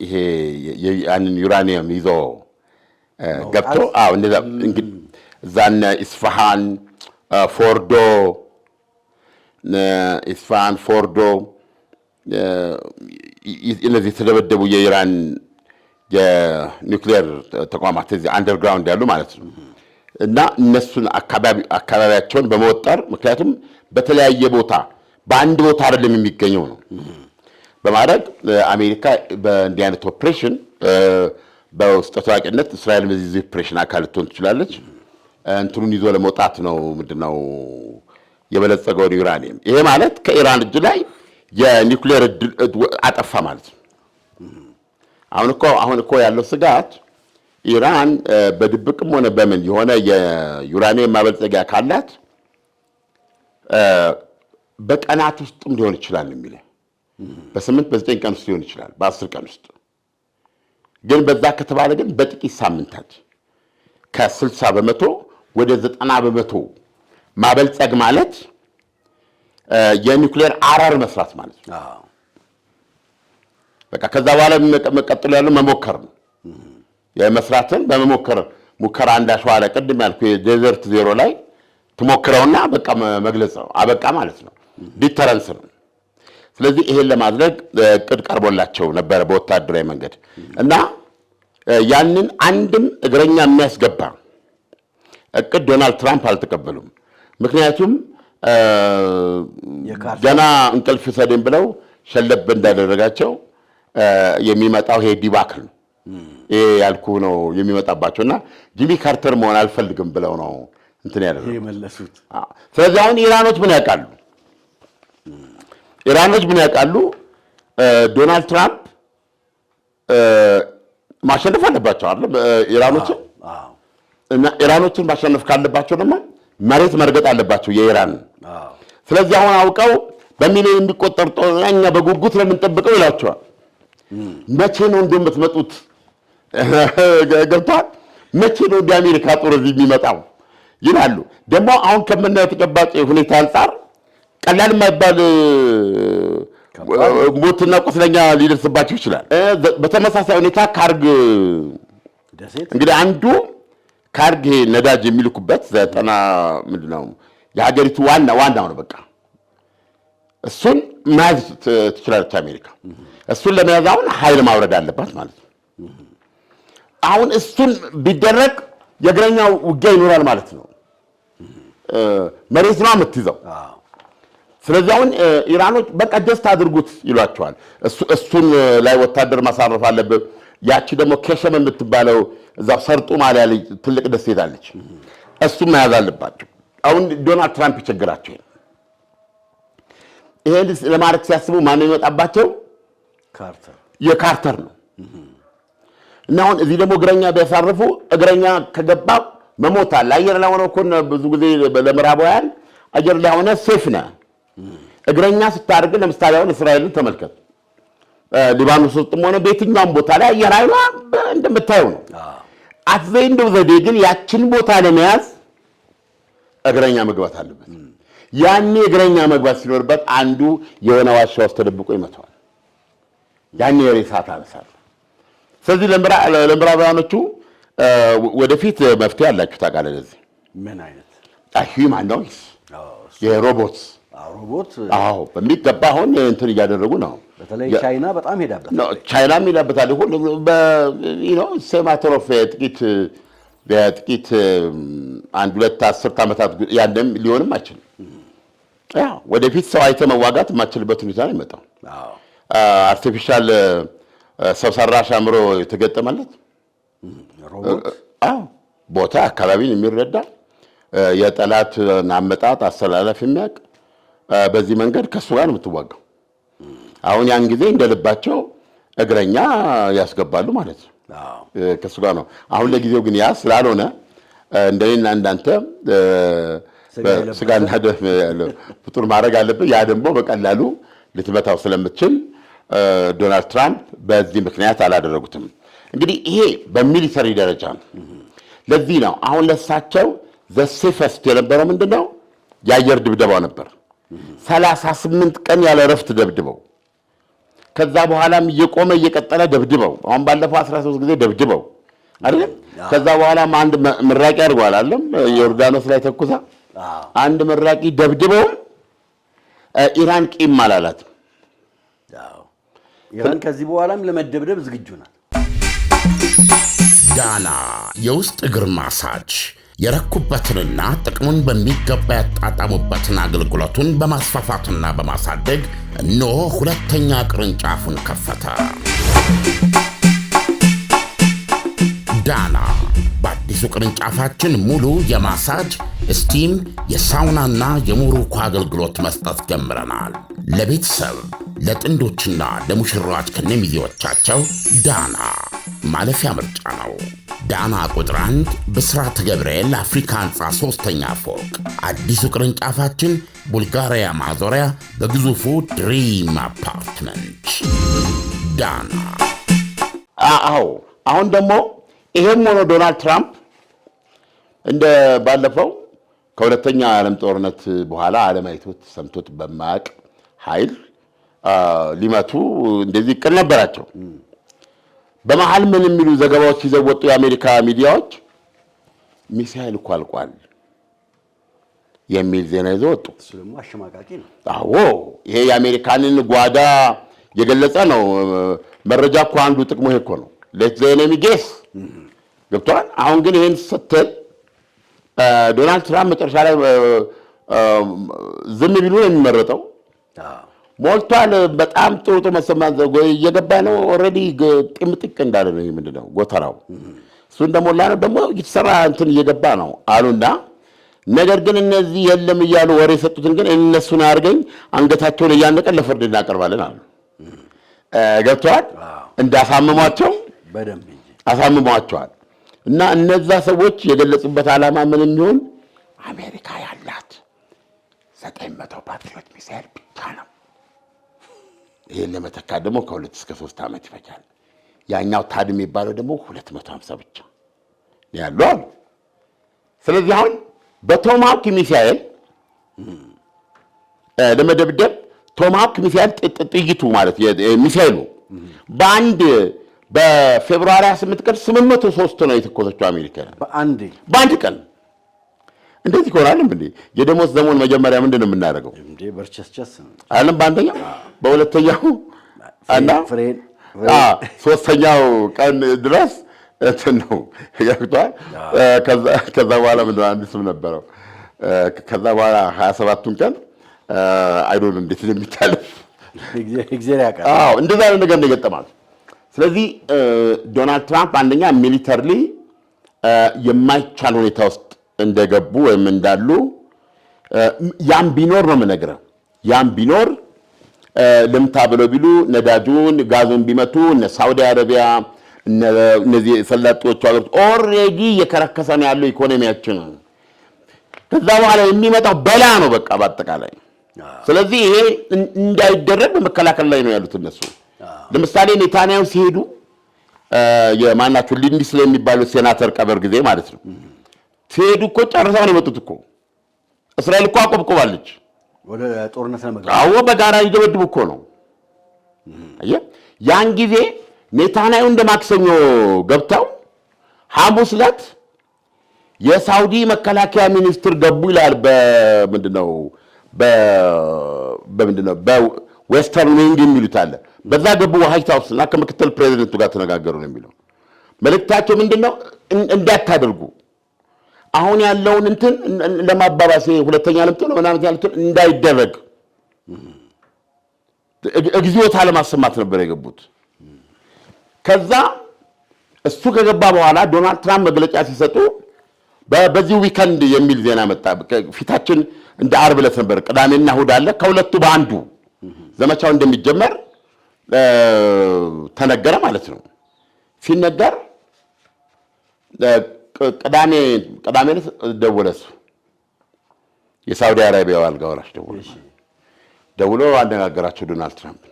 Speaker 3: ይሄ ያንን ዩራኒየም ይዞ ገብቶ እንደዛ እንግዲህ እዛነ ኢስፋሃን ፎርዶ እነዚህ የተደበደቡ የኢራን የኒውክሌር ተቋማት እዚህ አንደርግራውንድ ያሉ ማለት ነው እና እነሱን አካባቢያቸውን በመወጠር ምክንያቱም በተለያየ ቦታ በአንድ ቦታ አይደለም የሚገኘው ነው በማድረግ አሜሪካ በእንዲህ አይነት ኦፕሬሽን በውስጥ ታዋቂነት እስራኤል በዚህ ኦፕሬሽን አካል ልትሆን ትችላለች እንትኑን ይዞ ለመውጣት ነው ምንድነው የበለጸገው ዩራኒየም ይሄ ማለት ከኢራን እጅ ላይ የኒውክሌር አጠፋ ማለት ነው አሁን እኮ ያለው ስጋት ኢራን በድብቅም ሆነ በምን የሆነ የዩራኒየም ማበልጸጊያ ካላት በቀናት ውስጥም ሊሆን ይችላል የሚለው በ8 በ9 ቀን ውስጥ ሊሆን ይችላል በ10 ቀን ውስጥ ግን በዛ ከተባለ ግን በጥቂት ሳምንታት ከ60% ወደ 90% ማበልጸግ ማለት የኒውክሌር አረር መስራት ማለት ነው በቃ ከዛ በኋላ መቀጠል ያለው መሞከር ነው የመስራትን በመሞከር ሙከራ እንዳሸዋለ ቀድም ያልኩ የዴዘርት ዜሮ ላይ ተሞክረውና በቃ መግለጽ ነው አበቃ ማለት ነው ዲተረንስ ነው ስለዚህ ይሄን ለማድረግ እቅድ ቀርቦላቸው ነበር በወታደራዊ መንገድ እና ያንን አንድም እግረኛ የሚያስገባ እቅድ ዶናልድ ትራምፕ አልተቀበሉም ምክንያቱም ገና እንቅልፍ ሰደን ብለው ሸለብ እንዳደረጋቸው የሚመጣው ይሄ ዲባክል ይሄ ያልኩ ነው የሚመጣባቸውና ጂሚ ካርተር መሆን አልፈልግም ብለው ነው እንትን ያደረጉት
Speaker 2: የመለሱት
Speaker 3: ስለዚህ አሁን ኢራኖች ምን ያውቃሉ ዶናልድ ትራምፕ ማሸነፍ አለባቸው አይደል ኢራኖችን ማሸነፍ ካለባቸው ደግሞ መሬት መርገጥ አለባቸው የኢራን ስለዚህ አሁን አውቀው በሚሊዮን የሚቆጠር ጦረኛ በጉጉት ለምንጠብቀው ይላቸዋል መቼ ነው እንደምትመጡት ገብቷል መቼ ነው የአሜሪካ ጦር እዚህ የሚመጣው ይላሉ ደግሞ አሁን ከምናየው ተጨባጭ ሁኔታ አንፃር ቀላል የማይባል ሞትና ቁስለኛ ሊደርስባቸው ይችላል በተመሳሳይ ሁኔታ ካርግ እንግዲህ አንዱ ካርግ ነዳጅ የሚልኩበት 90 ምንድነው የሀገሪቱ ዋናው ነው በቃ እሱን ማዝ ትችላለች አሜሪካ እሱን ለመያዝ አሁን ኃይል ማውረድ አለባት ማለት ነው አሁን እሱን ቢደረግ የእግረኛው ውጊያ ይኖራል ማለት ነው መሬት ነው የምትይዘው ስለዚህ አሁን ኢራኖች በቃ ደስታ አድርጉት ይሏቸዋል እሱን ላይ ወታደር ማሳረፍ አለበት ያቺ ደግሞ ከሸም የምትባለው እዛው ሰርጡ ማሊያ ላይ ትልቅ ደሴት አለች እሱን መያዝ አለባቸው አሁን ዶናልድ ትራምፕ ይቸግራቸው ይሄን ለማድረግ ሲያስቡ ማን ይመጣባቸው የካርተር ነው እና አሁን እዚህ ደግሞ እግረኛ ቢያሳርፉ እግረኛ ከገባ መሞታል አየር ላይ ሆኖ እኮ ብዙ ጊዜ ለምዕራባውያን አየር ላይ ሆነ ሴፍ ነው እግረኛ ስታርግ ለምሳሌ አሁን እስራኤልን ተመልከት ሊባኖስ ውስጥም ሆነ በየትኛውም ቦታ ላይ አየር ኃይሏ እንደምታየው ነው አትዘይንደው ዘዴ ግን ያችን ቦታ ለመያዝ እግረኛ መግባት አለበት ያኔ እግረኛ መግባት ሲኖርበት አንዱ የሆነ ዋሻ ውስጥ ተደብቆ ይመታዋል ያኔ ሬሳት አነሳል ስለዚህ ለምዕራባውያኖቹ ወደፊት መፍትሄ አላችሁ ታውቃለህ ለዚህ
Speaker 2: ምን አይነት
Speaker 3: ሂውማን ኖይስ የሮቦት በሚገባ አሁን እንትን እያደረጉ ነው
Speaker 2: በተለይ ቻይና በጣም ሄዳበት
Speaker 3: ነው ቻይናም ሄዳበታል ሁሉ ሴማተሮፍ ጥቂት አንድ ሁለት 10 ዓመታት ያንደም ሊሆንም አይችልም ወደፊት ሰው አይተ መዋጋት የማይችልበት ሁኔታ ነው የሚመጣው አርቲፊሻል ሰው ሰራሽ አእምሮ የተገጠመለት
Speaker 2: ሮቦት
Speaker 3: ቦታ አካባቢን የሚረዳ የጠላት አመጣጥ አሰላለፍ የሚያውቅ በዚህ መንገድ ከሱ ጋር ነው የምትዋጋው አሁን ያን ጊዜ እንደልባቸው እግረኛ ያስገባሉ ማለት ነው ከሱ ጋር ነው አሁን ለጊዜው ግን ያ ስላልሆነ እንደኔና እንዳንተ ስጋና ደም ያለው ፍጡር ማድረግ አለበት ያ ደግሞ በቀላሉ ልትመታው ስለምትችል ዶናልድ ትራምፕ በዚህ ምክንያት አላደረጉትም እንግዲህ ይሄ በሚሊተሪ ደረጃ ነው ለዚህ ነው አሁን ለሳቸው ዘሴፈስት የነበረው ምንድነው የአየር ድብደባው ነበር 38 ቀን ያለ ረፍት ደብድበው ከዛ በኋላም እየቆመ እየቀጠለ ደብድበው አሁን ባለፈው 13 ጊዜ ደብድበው አይደል ከዛ በኋላም አንድ ምራቂ አድርጓል አይደል ዮርዳኖስ ላይ ተኩሳ አንድ ምራቂ ደብድበው ኢራን ቂም አላላት
Speaker 2: ኢራን ከዚህ በኋላም ለመደብደብ ዝግጁ ናት
Speaker 3: ዳና የውስጥ እግር ማሳጅ የረኩበትንና ጥቅሙን በሚገባ ያጣጣሙበትን አገልግሎቱን በማስፋፋትና በማሳደግ እነሆ ሁለተኛ ቅርንጫፉን ከፈተ። ዳና በአዲሱ ቅርንጫፋችን ሙሉ የማሳጅ ስቲም፣ የሳውናና የሞሮኮ አገልግሎት መስጠት ጀምረናል። ለቤተሰብ ለጥንዶችና ለሙሽራዎች ከነሚዜዎቻቸው ዳና ማለፊያ ምርጫ ነው። ዳና ቁጥር 1 ብስራተ ገብርኤል አፍሪካ ህንፃ 3ኛ ፎቅ። አዲሱ ቅርንጫፋችን ቡልጋሪያ ማዞሪያ በግዙፉ ድሪም አፓርትመንት። ዳና። አሁን ደግሞ ይሄም ሆኖ ዶናልድ ትራምፕ እንደ ባለፈው ከሁለተኛ ዓለም ጦርነት በኋላ ዓለም አይቶት ሰምቶት በማያውቅ ኃይል ሊመቱ እንደዚህ እቅድ ነበራቸው። በመሃል ምን የሚሉ ዘገባዎች ይዘው ወጡ የአሜሪካ ሚዲያዎች? ሚሳኤል እኮ አልቋል የሚል ዜና ይዘው ወጡ።
Speaker 2: እሱ ደግሞ አሸማቃቂ ነው።
Speaker 3: አዎ ይሄ የአሜሪካንን ጓዳ የገለጸ ነው። መረጃ እኮ አንዱ ጥቅሙ ይሄ እኮ ነው። ሌት ዘ ኤኒሚ ጌስ ገብቷል። አሁን ግን ይሄን ስትል ዶናልድ ትራምፕ መጨረሻ ላይ ዝም ቢሉ ነው የሚመረጠው። ሞልቷል። በጣም ጥሩ መሰማት እየገባ ነው። ኦልሬዲ ጥምጥቅ እንዳለ ነው። ምንድነው ጎተራው እሱ እንደሞላ ነው። ደግሞ እየተሰራ እንትን እየገባ ነው አሉና ነገር ግን እነዚህ የለም እያሉ ወሬ የሰጡትን ግን እነሱን አድርገኝ አንገታቸውን እያነቀን ለፍርድ እናቀርባለን አሉ። ገብተዋል። እንዳሳምሟቸው
Speaker 2: በደንብ
Speaker 3: አሳምሟቸዋል። እና እነዛ ሰዎች የገለጹበት ዓላማ ምን የሚሆን አሜሪካ ያላት 900 ፓትሪዮት ሚሳኤል ብቻ ነው። ይሄን ለመተካት ደግሞ ከ2 እስከ 3 ዓመት ይፈጃል። ያኛው ታድ የሚባለው ደግሞ 250 ብቻ ያለው አሉ። ስለዚህ አሁን በቶማሃውክ ሚሳኤል ለመደብደብ ቶማሃውክ ሚሳኤል ጥይቱ ማለት ሚሳኤሉ በፌብሩዋሪ 8 ቀን 803 ነው የተኮሰችው አሜሪካ በአንድ ቀን። እንደዚህ ይኮራልም እንዴ? የደሞዝ ዘመን መጀመሪያ ምንድነው የምናደርገው እንዴ?
Speaker 2: በርቸስቸስ
Speaker 3: አይደለም? በአንደኛው በሁለተኛው እና ሶስተኛው ቀን ድረስ እንትን ነው ያክቷል። ከዛ በኋላ ምንድነው አንድ ስም ነበረው። ከዛ በኋላ 27ቱን ቀን አይዶን እንዴት እንደሚታለፍ
Speaker 2: እግዚአብሔር ያውቃል።
Speaker 3: እንደዛ አይነት ነገር ነው የገጠማል። ስለዚህ ዶናልድ ትራምፕ አንደኛ ሚሊተሪሊ የማይቻል ሁኔታ ውስጥ እንደገቡ ወይም እንዳሉ ያም ቢኖር ነው የምነግርህ። ያም ቢኖር ልምታ ብለው ቢሉ ነዳጁን ጋዙን ቢመቱ እነ ሳውዲ አረቢያ እነዚህ ሰላጤዎቹ ሀገሮች ኦልሬዲ እየከረከሰ ነው ያለው ኢኮኖሚያችን። ከዛ በኋላ የሚመጣው በላ ነው በቃ በአጠቃላይ። ስለዚህ ይሄ እንዳይደረግ በመከላከል ላይ ነው ያሉት እነሱ። ለምሳሌ ኔታንያሁ ሲሄዱ የማናቸው ሊንድሴ የሚባሉት ሴናተር ቀበር ጊዜ ማለት ነው ሲሄዱ እኮ ጨርሰው ነው የመጡት እኮ። እስራኤል እኮ አቆብቆባለች
Speaker 2: ወደ ጦርነት ለመግባት።
Speaker 3: አዎ በጋራ ይደበድቡ እኮ ነው። አየህ ያን ጊዜ ኔታንያሁ እንደ ማክሰኞ ገብተው ሐሙስ ዕለት የሳውዲ መከላከያ ሚኒስትር ገቡ ይላል። በምንድነው በዌስተርን ዊንግ የሚሉት አለ። በዛ ገቡ ዋይት ሃውስ እና ከምክትል ፕሬዚደንቱ ጋር ተነጋገሩ ነው የሚለው። መልእክታቸው ምንድነው? እንዳታደርጉ አሁን ያለውን እንትን ለማባባስ ሁለተኛ ዓለም ነው ምናምን ያሉትን እንዳይደረግ እግዚኦታ ለማሰማት ነበር የገቡት። ከዛ እሱ ከገባ በኋላ ዶናልድ ትራምፕ መግለጫ ሲሰጡ በዚህ ዊከንድ የሚል ዜና መጣ። ፊታችን እንደ ዓርብ ዕለት ነበር፣ ቅዳሜና እሑድ አለ። ከሁለቱ በአንዱ ዘመቻው እንደሚጀመር ተነገረ ማለት ነው። ሲነገር ቅዳሜ ደወለ እሱ የሳውዲ አረቢያው አልጋ ወራሽ ደውሎ አነጋገራቸው ዶናልድ ትራምፕ።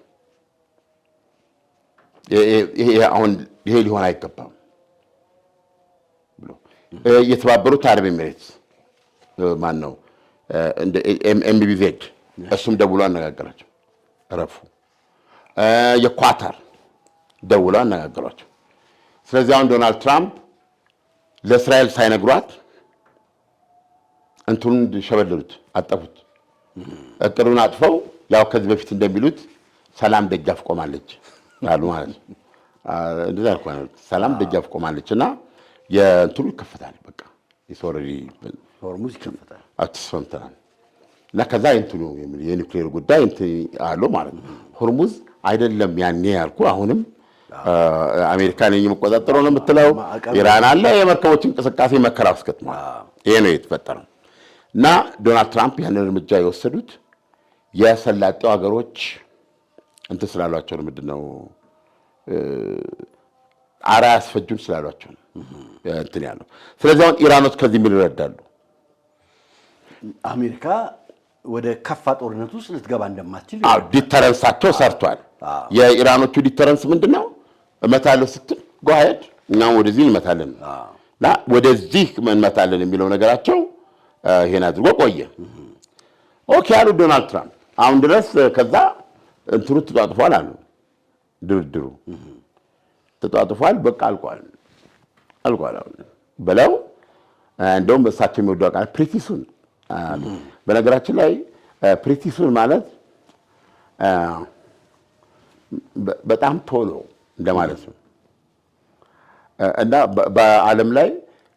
Speaker 3: ይሄ ሊሆን አይገባም ብሎ የተባበሩት አረብ ኤሚሬትስ ማን ነው ኤምቢዜድ እሱም ደውሎ አነጋገራቸው። ረፉ የኳታር ደውሎ አነጋገሯቸው። ስለዚህ አሁን ዶናልድ ትራምፕ ለእስራኤል ሳይነግሯት እንትኑን ሸበለሉት፣ አጠፉት። እቅዱን አጥፈው ያው ከዚህ በፊት እንደሚሉት ሰላም ደጃፍ ቆማለች አሉ ማለት ነው። እንደዛ እኮ ነው ሰላም ደጃፍ ቆማለችና የእንትኑ ይከፈታል። በቃ ኦልሬዲ
Speaker 2: ሆርሙዝ ይከፈታል
Speaker 3: አትስፈምተናል እና ከዛ እንትኑ የኒውክሌር ጉዳይ አለው ማለት ነው። ሆርሙዝ አይደለም ያኔ ያልኩ አሁንም አሜሪካን የሚቆጣጠረው ነው የምትለው ኢራን አለ የመርከቦች እንቅስቃሴ መከራ ውስጥ ገጥሟል። ይሄ ነው የተፈጠረው እና ዶናልድ ትራምፕ ያንን እርምጃ የወሰዱት የሰላጤው ሀገሮች እንትን ስላሏቸው ነው። ምንድነው አራ ያስፈጁን ስላሏቸው ነው እንትን ያለው። ስለዚህ አሁን ኢራኖች ከዚህ ምን ይረዳሉ?
Speaker 2: አሜሪካ ወደ ከፋ ጦርነት ውስጥ ልትገባ እንደማትችል
Speaker 3: ዲተረንሳቸው ሰርቷል። የኢራኖቹ ዲተረንስ ምንድነው? እመታለሁ ስትል go ahead እኛም ወደዚህ እንመታለን እና ወደዚህ እንመታለን የሚለው ነገራቸው ይሄን አድርጎ ቆየ። ኦኬ አሉ ዶናልድ ትራምፕ። አሁን ድረስ ከዛ እንትኑ ተጣጥፏል አሉ። ድርድሩ ተጣጥፏል፣ በቃ አልቋል በለው። እንደውም እሳቸው የሚወደው ቃል ፕሪቲሱን። በነገራችን ላይ ፕሪቲሱን ማለት በጣም ቶሎ እንደማለት ነው እና በዓለም ላይ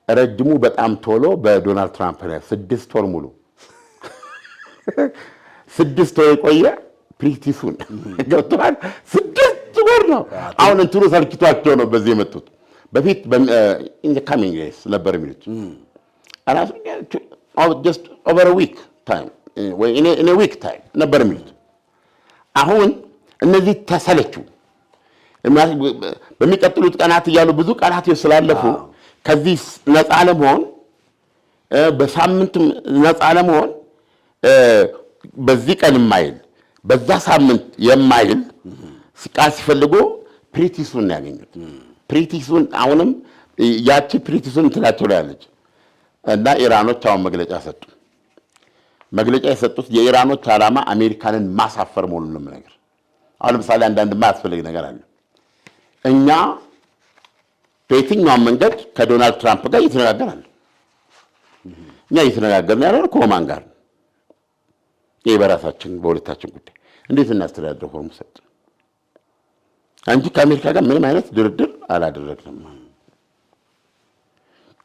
Speaker 3: ረጅሙ በጣም ቶሎ በዶናልድ ትራምፕ ላይ 6 ወር ሙሉ 6 ወር የቆየ ፕሪቲሱን ገብቷል። 6 ወር ነው። አሁን እንትኑ ሰልችቷቸው ነው በዚህ የመጡት። በፊት in the coming days ነበር የሚሉት just over a week time in a week time ነበር የሚሉት። አሁን እነዚህ ተሰለቹ። በሚቀጥሉት ቀናት እያሉ ብዙ ቀናት ስላለፉ ከዚህ ነፃ ለመሆን በሳምንት ነፃ ለመሆን በዚህ ቀን የማይል በዛ ሳምንት የማይል ቃል ሲፈልጉ ፕሪቲሱን ያገኙት። ፕሪቲሱን አሁንም ያቺ ፕሪቲሱን እንትናቸው ላይ ያለች እና ኢራኖች አሁን መግለጫ ሰጡ። መግለጫ የሰጡት የኢራኖች ዓላማ አሜሪካንን ማሳፈር መሆኑን ነው ነገር። አሁን ለምሳሌ አንዳንድ የማያስፈልግ ነገር አለ። እኛ በየትኛውም መንገድ ከዶናልድ ትራምፕ ጋር እየተነጋገርን እኛ እየተነጋገርን ያለው ከኦማን ጋር ይሄ በራሳችን በሁለታችን ጉዳይ እንዴት እናስተዳድረው ሆርሙዝ ሰርጥ እንጂ ከአሜሪካ ጋር ምንም አይነት ድርድር አላደረግንም።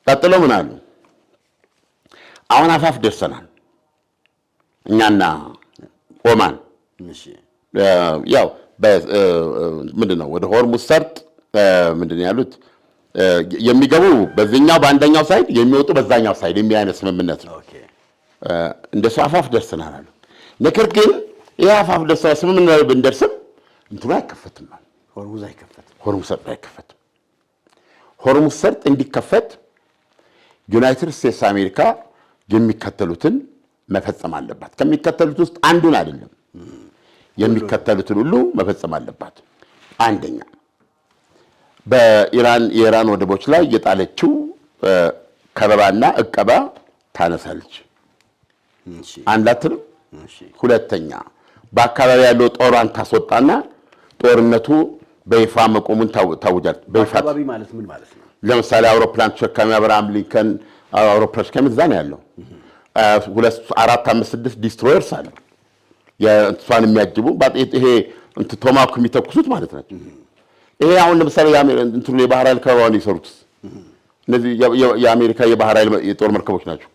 Speaker 3: ቀጥሎ ምን አሉ? አሁን አፋፍ ደርሰናል እኛና ኦማን። ያው ምንድነው ወደ ሆርሙዝ ሰርጥ ምንድነው ያሉት የሚገቡ በዚህኛው በአንደኛው ሳይድ የሚወጡ በዛኛው ሳይድ የሚያነስ ስምምነት ነው። እንደሱ አፋፍ ደርሰናል አሉ። ነገር ግን ይሄ አፋፍ ደርሰናል ስምምነት ብንደርስም እንትኑ አይከፈትም።
Speaker 2: ሆርሙዝ አይከፈትም።
Speaker 3: ሆርሙዝ ሰርጥ አይከፈትም። ሆርሙዝ ሰርጥ እንዲከፈት ዩናይትድ ስቴትስ አሜሪካ የሚከተሉትን መፈጸም አለባት። ከሚከተሉት ውስጥ አንዱን አይደለም የሚከተሉትን ሁሉ መፈጸም አለባት። አንደኛ የኢራን ወደቦች ላይ የጣለችው ከበባና እቀባ ታነሳለች። አንዳትንም ሁለተኛ በአካባቢ ያለው ጦሯን ታስወጣና ጦርነቱ በይፋ መቆሙን ታውጃለች።
Speaker 2: በአካባቢ ማለት ምን ማለት ነው?
Speaker 3: ለምሳሌ አውሮፕላን ተሸካሚ አብርሃም ሊንከን አውሮፕላን ተሸካሚ እዛ ነው ያለው። 2 4 5 6 ዲስትሮየርስ አሉ የእንትሷን የሚያጅቡ ይሄ ቶማሃውክ የሚተኩሱት ማለት ናቸው። ይሄ አሁን ለምሳሌ እንትኑ የባህር ኃይል ከበባውን የሰሩት እነዚህ የአሜሪካ የባህር ኃይል የጦር መርከቦች ናቸው።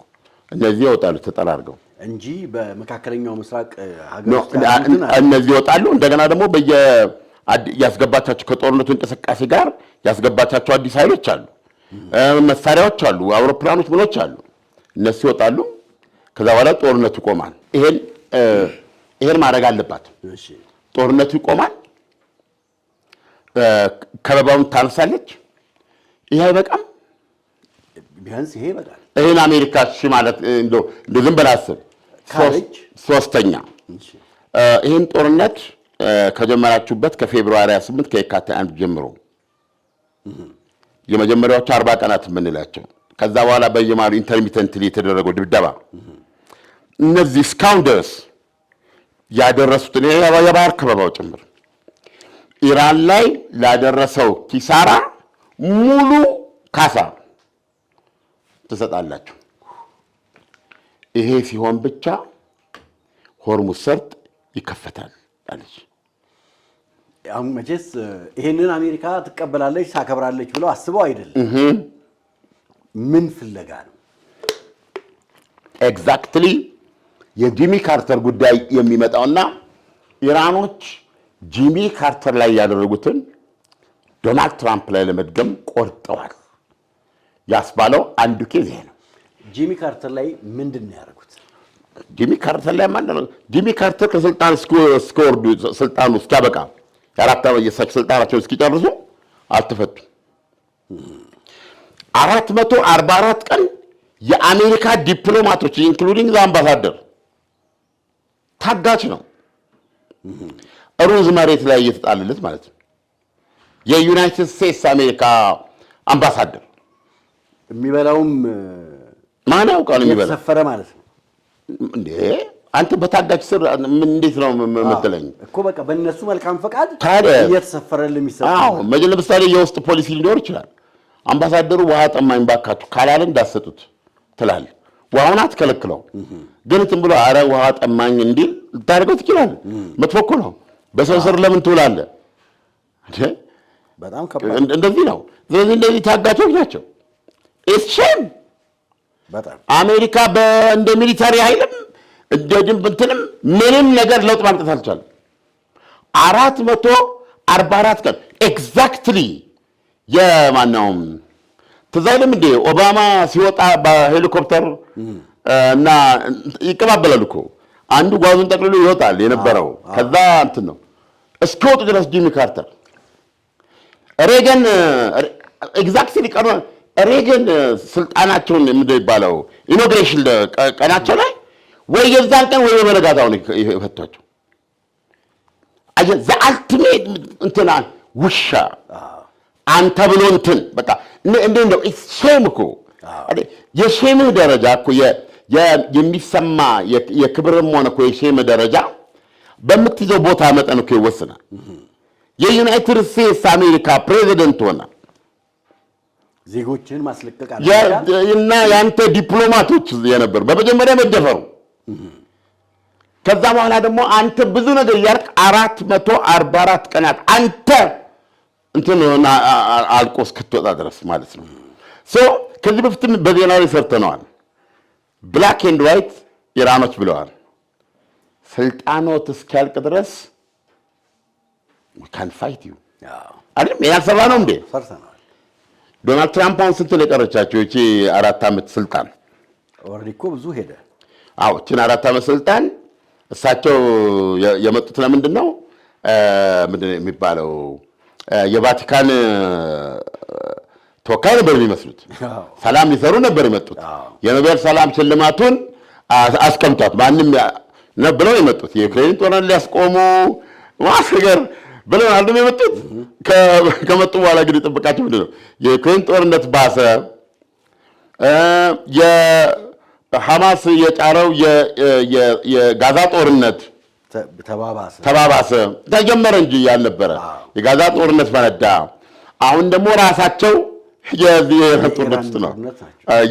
Speaker 3: እነዚህ ይወጣሉ ተጠራርገው
Speaker 2: እንጂ በመካከለኛው ምስራቅ ሀገሮች
Speaker 3: እነዚህ ይወጣሉ። እንደገና ደግሞ ያስገባቻቸው ከጦርነቱ እንቅስቃሴ ጋር ያስገባቻቸው አዲስ ኃይሎች አሉ፣ መሳሪያዎች አሉ፣ አውሮፕላኖች ምኖች አሉ። እነሱ ይወጣሉ። ከዛ በኋላ ጦርነቱ ይቆማል። ይሄን ማድረግ አለባት። ጦርነቱ ይቆማል። ከበባውን ታነሳለች። ይሄ አይበቃም?
Speaker 2: ቢያንስ ይሄ ይበቃል።
Speaker 3: ይሄን አሜሪካ እሺ ማለት እንደው ዝም ብላ አስብ። ሶስተኛ ይሄን ጦርነት ከጀመራችሁበት ከፌብሩዋሪ 28 ከየካቲት 1 ጀምሮ የመጀመሪያዎቹ 40 ቀናት የምንላቸው ከዛ በኋላ በየማሩ ኢንተርሚተንትሊ የተደረገው ድብደባ እነዚህ እስካሁን ድረስ ያደረሱትን የባህር ከበባው ጭምር ኢራን ላይ ላደረሰው ኪሳራ ሙሉ ካሳ ትሰጣላችሁ። ይሄ ሲሆን ብቻ ሆርሙዝ ሰርጥ ይከፈታል አለች።
Speaker 2: አሁን መቼስ ይሄንን አሜሪካ ትቀበላለች ታከብራለች ብለው አስበው አይደለም። ምን ፍለጋ ነው?
Speaker 3: ኤግዛክትሊ የጂሚ ካርተር ጉዳይ የሚመጣውና ኢራኖች ጂሚ ካርተር ላይ ያደረጉትን ዶናልድ ትራምፕ ላይ ለመድገም ቆርጠዋል ያስባለው አንዱ ኬዝ ይሄ ነው።
Speaker 2: ጂሚ ካርተር ላይ ምንድን ነው ያደረጉት?
Speaker 3: ጂሚ ካርተር ላይ ማለት ነው ጂሚ ካርተር ከስልጣን እስከወርዱ ስልጣኑ እስኪያበቃ የአራት ዓመት የሳቸው ስልጣናቸውን እስኪጨርሱ አልተፈቱም። 444 ቀን የአሜሪካ ዲፕሎማቶች ኢንክሉዲንግ አምባሳደር ታጋች ነው። ሩዝ መሬት ላይ እየተጣለለት ማለት ነው። የዩናይትድ ስቴትስ አሜሪካ አምባሳደር
Speaker 2: የሚበላውም
Speaker 3: ማን ያውቃል? የሚበላ
Speaker 2: የተሰፈረ ማለት ነው
Speaker 3: እንዴ? አንተ በታጋች ስር ምን እንዴት ነው የምትለኝ
Speaker 2: እኮ? በቃ በእነሱ መልካም ፈቃድ
Speaker 3: ታዲያ
Speaker 2: እየተሰፈረልህ የሚሰጥ።
Speaker 3: አዎ ለምሳሌ የውስጥ ፖሊሲ ሊኖር ይችላል። አምባሳደሩ ውሃ ጠማኝ ባካችሁ ካላለ እንዳሰጡት ትላለህ። ውሃውን አትከለክለው፣ ግን እንትን ብሎ አረ ውሃ ጠማኝ እንዲል ልታደርገው ትችላለህ። መጥፎ እኮ ነው። በሰው ስር ለምን ትውላለህ?
Speaker 2: በጣም ከባድ
Speaker 3: እንደዚህ ነው። ስለዚህ እንደዚህ ታጋቾች ናቸው። እሺም
Speaker 2: በጣም
Speaker 3: አሜሪካ እንደ ሚሊታሪ ኃይልም እንደ ድንብ እንትንም ምንም ነገር ለውጥ ማምጣት አልቻለም። 444 ቀን ኤግዛክትሊ የማናውም ትዝ አይልም እንዴ ኦባማ ሲወጣ በሄሊኮፕተር እና ይቀባበላል እኮ አንዱ ጓዙን ጠቅልሎ ይወጣል የነበረው። ከዛ እንትን ነው እስኪወጡ ድረስ ጂሚ ካርተር ሬገን ኤግዛክትሊ ሬገን ስልጣናቸውን ምንድን ይባለው ኢኖግሬሽን ቀናቸው ላይ ወይ የዛን ቀን ወይ በነጋታው ነው የፈቷቸው። ዘ አልቲሜት እንትና ውሻ አንተ ብሎ እንትን በቃ እንዴት ነው ሼም እኮ የሼምህ ደረጃ እኮ የሚሰማ የክብርም ሆነ እኮ የሼምህ ደረጃ በምትይዘው ቦታ መጠን እኮ ይወስናል። የዩናይትድ ስቴትስ አሜሪካ ፕሬዚደንት ሆነ
Speaker 2: ዜጎችን ማስለቀቅ
Speaker 3: እና ያንተ ዲፕሎማቶች የነበሩ በመጀመሪያ መደፈሩ ከዛ በኋላ ደግሞ አንተ ብዙ ነገር ያርቅ 444 ቀናት አንተ እንትን አልቆ እስክትወጣ ድረስ ማለት ነው። ከዚህ በፊትም በዜና ላይ ሰርተነዋል። ብላክ ኤንድ ዋይት ኢራኖች ብለዋል ስልጣኖት እስኪያልቅ ድረስ we can fight you አይደል? ያልሰራ ነው እንዴ?
Speaker 2: ፈርሰናል።
Speaker 3: ዶናልድ ትራምፕ አሁን ስንት ነው የቀረቻቸው? እቺ 4 ዓመት ስልጣን
Speaker 2: ኦልሬዲ እኮ ብዙ ሄደ።
Speaker 3: አዎ እቺን 4 ዓመት ስልጣን እሳቸው የመጡት ለምንድን ነው? ምንድን ነው የሚባለው? የቫቲካን ተወካይ ነበር የሚመስሉት። ሰላም ሊሰሩ ነበር የመጡት። የኖቤል ሰላም ሽልማቱን አስቀምጧት ማንም ብለው የመጡት የዩክሬን ጦርነት ሊያስቆሙ ማስገር ብለው አንዱም የመጡት ከመጡ በኋላ ግን የጠበቃቸው ምንድን ነው? የዩክሬን ጦርነት ባሰ። የሐማስ የጫረው የጋዛ ጦርነት ተባባሰ። ተጀመረ እንጂ ያልነበረ የጋዛ ጦርነት ፈነዳ። አሁን ደግሞ ራሳቸው የጦርነት ውስጥ ነው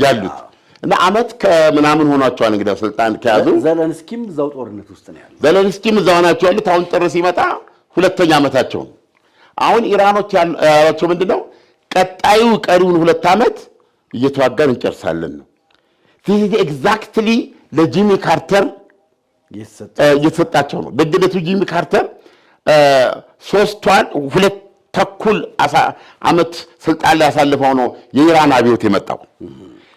Speaker 3: ያሉት እና ዓመት ከምናምን ሆኗቸዋል እንግዲህ ስልጣን ከያዙ።
Speaker 2: ዘለንስኪም እዛው ጦርነት ውስጥ ነው ያሉት።
Speaker 3: ዘለንስኪም እዛው ናቸው ያሉት። አሁን ጥር ሲመጣ 2ኛ ዓመታቸው ነው። አሁን ኢራኖች ያሏቸው ምንድነው? ቀጣዩ ቀሪውን 2 ዓመት እየተዋጋን እንጨርሳለን ነው። ስለዚህ ኤግዛክትሊ ለጂሚ ካርተር እየተሰጣቸው ነው። ደግነቱ ጂሚ ካርተር 2 ተኩል ዓመት ስልጣን ላይ ያሳልፈው ነው የኢራን አብዮት የመጣው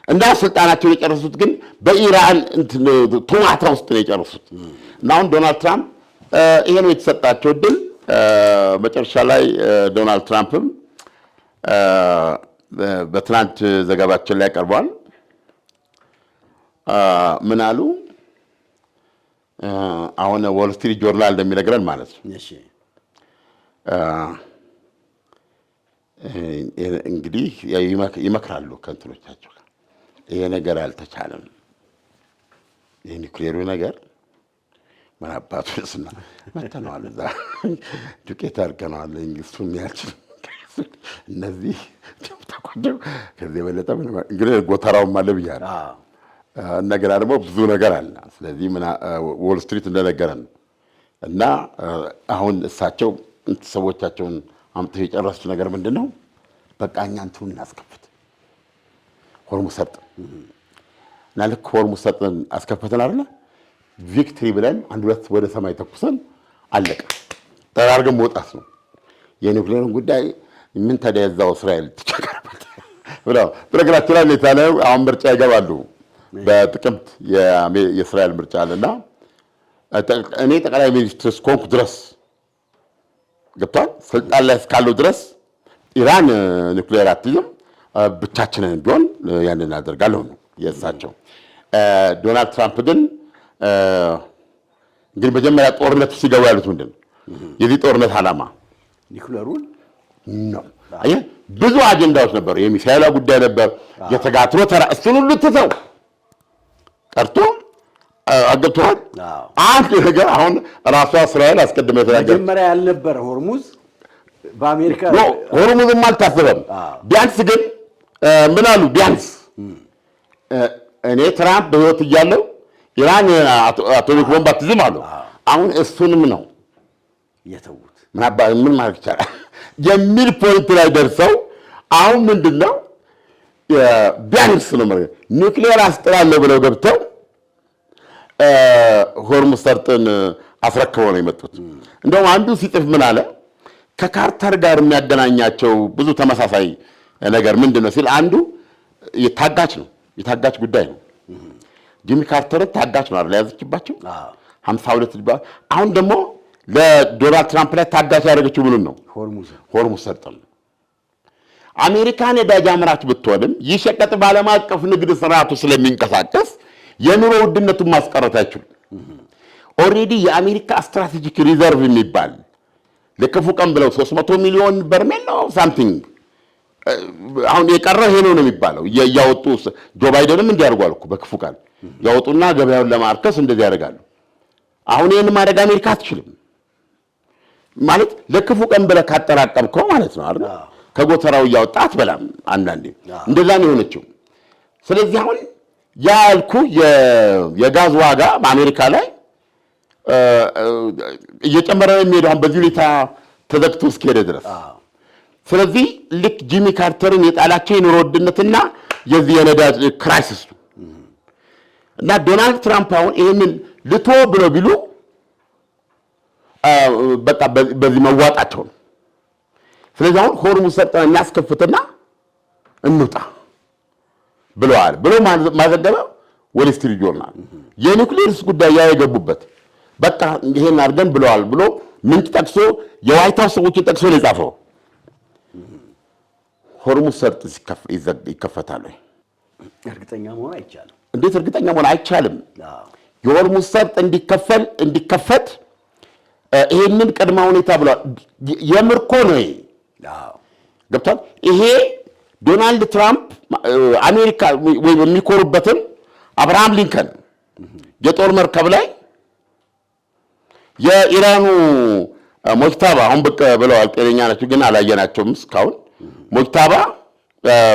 Speaker 3: እና ስልጣናቸውን የጨረሱት ግን በኢራን ቱማታ ውስጥ ነው የጨረሱት። እና አሁን ዶናልድ ትራምፕ ይሄ ነው የተሰጣቸው እድል። መጨረሻ ላይ ዶናልድ ትራምፕም በትናንት ዘገባችን ላይ ቀርቧል። ምን አሉ? አሁን ዎል ስትሪት ጆርናል እንደሚነግረን ማለት ነው እንግዲህ ይመክራሉ ከእንትኖቻቸው ይሄ ነገር አልተቻለም፣ የኒውክሌሩ ነገር ምን አባቱ ስና መተነዋል፣ እዛ ዱቄት አድርገነዋል፣ እሱም ያልችል እነዚህ ተቆደው ከዚህ የበለጠ እንግዲህ ጎተራውም አለ ብያለሁ። ነገር ደግሞ ብዙ ነገር አለ። ስለዚህ ዎል ስትሪት እንደነገረን እና አሁን እሳቸው ሰዎቻቸውን አምጥተው የጨረሱት ነገር ምንድን ነው? በቃ እኛ እንትኑን እናስከፍት፣ ሆርሙዝ ሰርጥ እና ልክ ሆርሙዝ ሰርጥን አስከፈተን አይደለ ቪክትሪ ብለን አንድ ሁለት ወደ ሰማይ ተኩሰን አለቀ። ተራርገን መውጣት ነው። የኒውክሌርን ጉዳይ ምን ተደያዛው እስራኤል ትቸገረበት ብለው በነገራችን ላይ ኔታንያሁ አሁን ምርጫ ይገባሉ። በጥቅምት የእስራኤል ምርጫ አለና እኔ ጠቅላይ ሚኒስትር እስከሆንኩ ድረስ ገብቷል ስልጣን ላይ እስካለው ድረስ ኢራን ኒውክሌር አትይዝም ብቻችንን ቢሆን ያንን እናደርጋለሁ ነው የእሳቸው። ዶናልድ ትራምፕ ግን እንግዲህ መጀመሪያ ጦርነቱ ሲገቡ ያሉት ምንድን ነው የዚህ ጦርነት ዓላማ
Speaker 2: ኒውክሌሩን
Speaker 3: ነው። አየህ ብዙ አጀንዳዎች ነበሩ። የሚሳኤል ጉዳይ ነበር፣ የተጋትሮ ተራ እሱን ሁሉ ትተው ቀርቶ አገብቷል። አንድ ነገር አሁን ራሷ እስራኤል አስቀድመ የተናገረች
Speaker 2: መጀመሪያ ያልነበረ ሆርሙዝ በአሜሪካ
Speaker 3: ሆርሙዝም አልታሰበም። ቢያንስ ግን ምን አሉ ቢያንስ እኔ ትራምፕ በህይወት እያለሁ ኢራን አቶሚክ ቦምብ አትይዝም አሉ። አሁን እሱንም ነው
Speaker 2: የተዉት።
Speaker 3: ምን ማድረግ ይቻላል የሚል ፖይንት ላይ ደርሰው አሁን ምንድነው ቢያንስ ነው ማለት ኒውክሌር አስጥላለሁ ብለው ገብተው ሆርሙዝ ሰርጥን አስረክበው ነው የመጡት። እንደውም አንዱ ሲጽፍ ምን አለ ከካርተር ጋር የሚያገናኛቸው ብዙ ተመሳሳይ ነገር ምንድነው ሲል አንዱ የታጋች ነው የታጋች ጉዳይ ነው። ጂሚ ካርተር ታጋች ነው አይደል ያዘችባቸው 52 ልባ አሁን ደግሞ ለዶናልድ ትራምፕ ላይ ታጋች ያደረገችው ምን ነው ሆርሙዝ ሰርጥን። አሜሪካን የዳጅ አምራች ብትሆንም ይህ ሸቀጥ በዓለም አቀፍ ንግድ ስርዓቱ ስለሚንቀሳቀስ የኑሮ ውድነቱን ማስቀረት አይችልም። ኦሬዲ የአሜሪካ ስትራቴጂክ ሪዘርቭ የሚባል ለክፉ ቀን ብለው 300 ሚሊዮን በርሜል ነው ሳምቲንግ አሁን የቀረው ይሄ ነው የሚባለው ያወጡ ጆ ባይደንም እንዲያርጓል እኮ በክፉ ቀን ያወጡና ገበያውን ለማርከስ እንደዚህ ያደርጋሉ። አሁን ይሄን ማድረግ አሜሪካ አትችልም ማለት ለክፉ ቀን ብለህ ካጠራቀምከው ማለት ነው አይደል ከጎተራው ያወጣት በላም አንዳንዴ እንደዛ ነው የሆነችው። ስለዚህ አሁን ያልኩ የጋዝ ዋጋ በአሜሪካ ላይ እየጨመረ ነው የሚሄደው በዚህ ሁኔታ ተዘግቶ እስከሄደ ድረስ። ስለዚህ ልክ ጂሚ ካርተርን የጣላቸው የኑሮ ውድነትና የዚህ የነዳጅ ክራይሲስ እና ዶናልድ ትራምፕ አሁን ይሄንን ልቶ ብለው ቢሉ በቃ በዚህ መዋጣቸው ነው። ስለዚህ አሁን ሆርሙዝ ሰርጥን እናስከፍትና እንውጣ ብለዋል ብሎ ማዘገበ ወል ስትሪት ጆርናል የኒውክሌርስ ጉዳይ ያየገቡበት በቃ ይሄን አድርገን ብለዋል ብሎ ምንጭ ጠቅሶ የዋይት ሃውስ ሰዎችን ጠቅሶ ነው የጻፈው። ሆርሙዝ ሰርጥ ይከፈታል ወይ?
Speaker 2: እርግጠኛ መሆን አይቻልም።
Speaker 3: እንዴት እርግጠኛ መሆን አይቻልም? የሆርሙዝ ሰርጥ እንዲከፈት ይሄንን ቅድመ ሁኔታ ብለዋል። የምርኮ ነው ይሄ ገብቷል። ይሄ ዶናልድ ትራምፕ አሜሪካ ወይ የሚኮሩበትን አብርሃም ሊንከን የጦር መርከብ ላይ የኢራኑ ሞጅታባ አሁን ብቅ ብለዋል። ጤነኛ ናቸው ግን አላየናቸውም እስካሁን። ሞጅታባ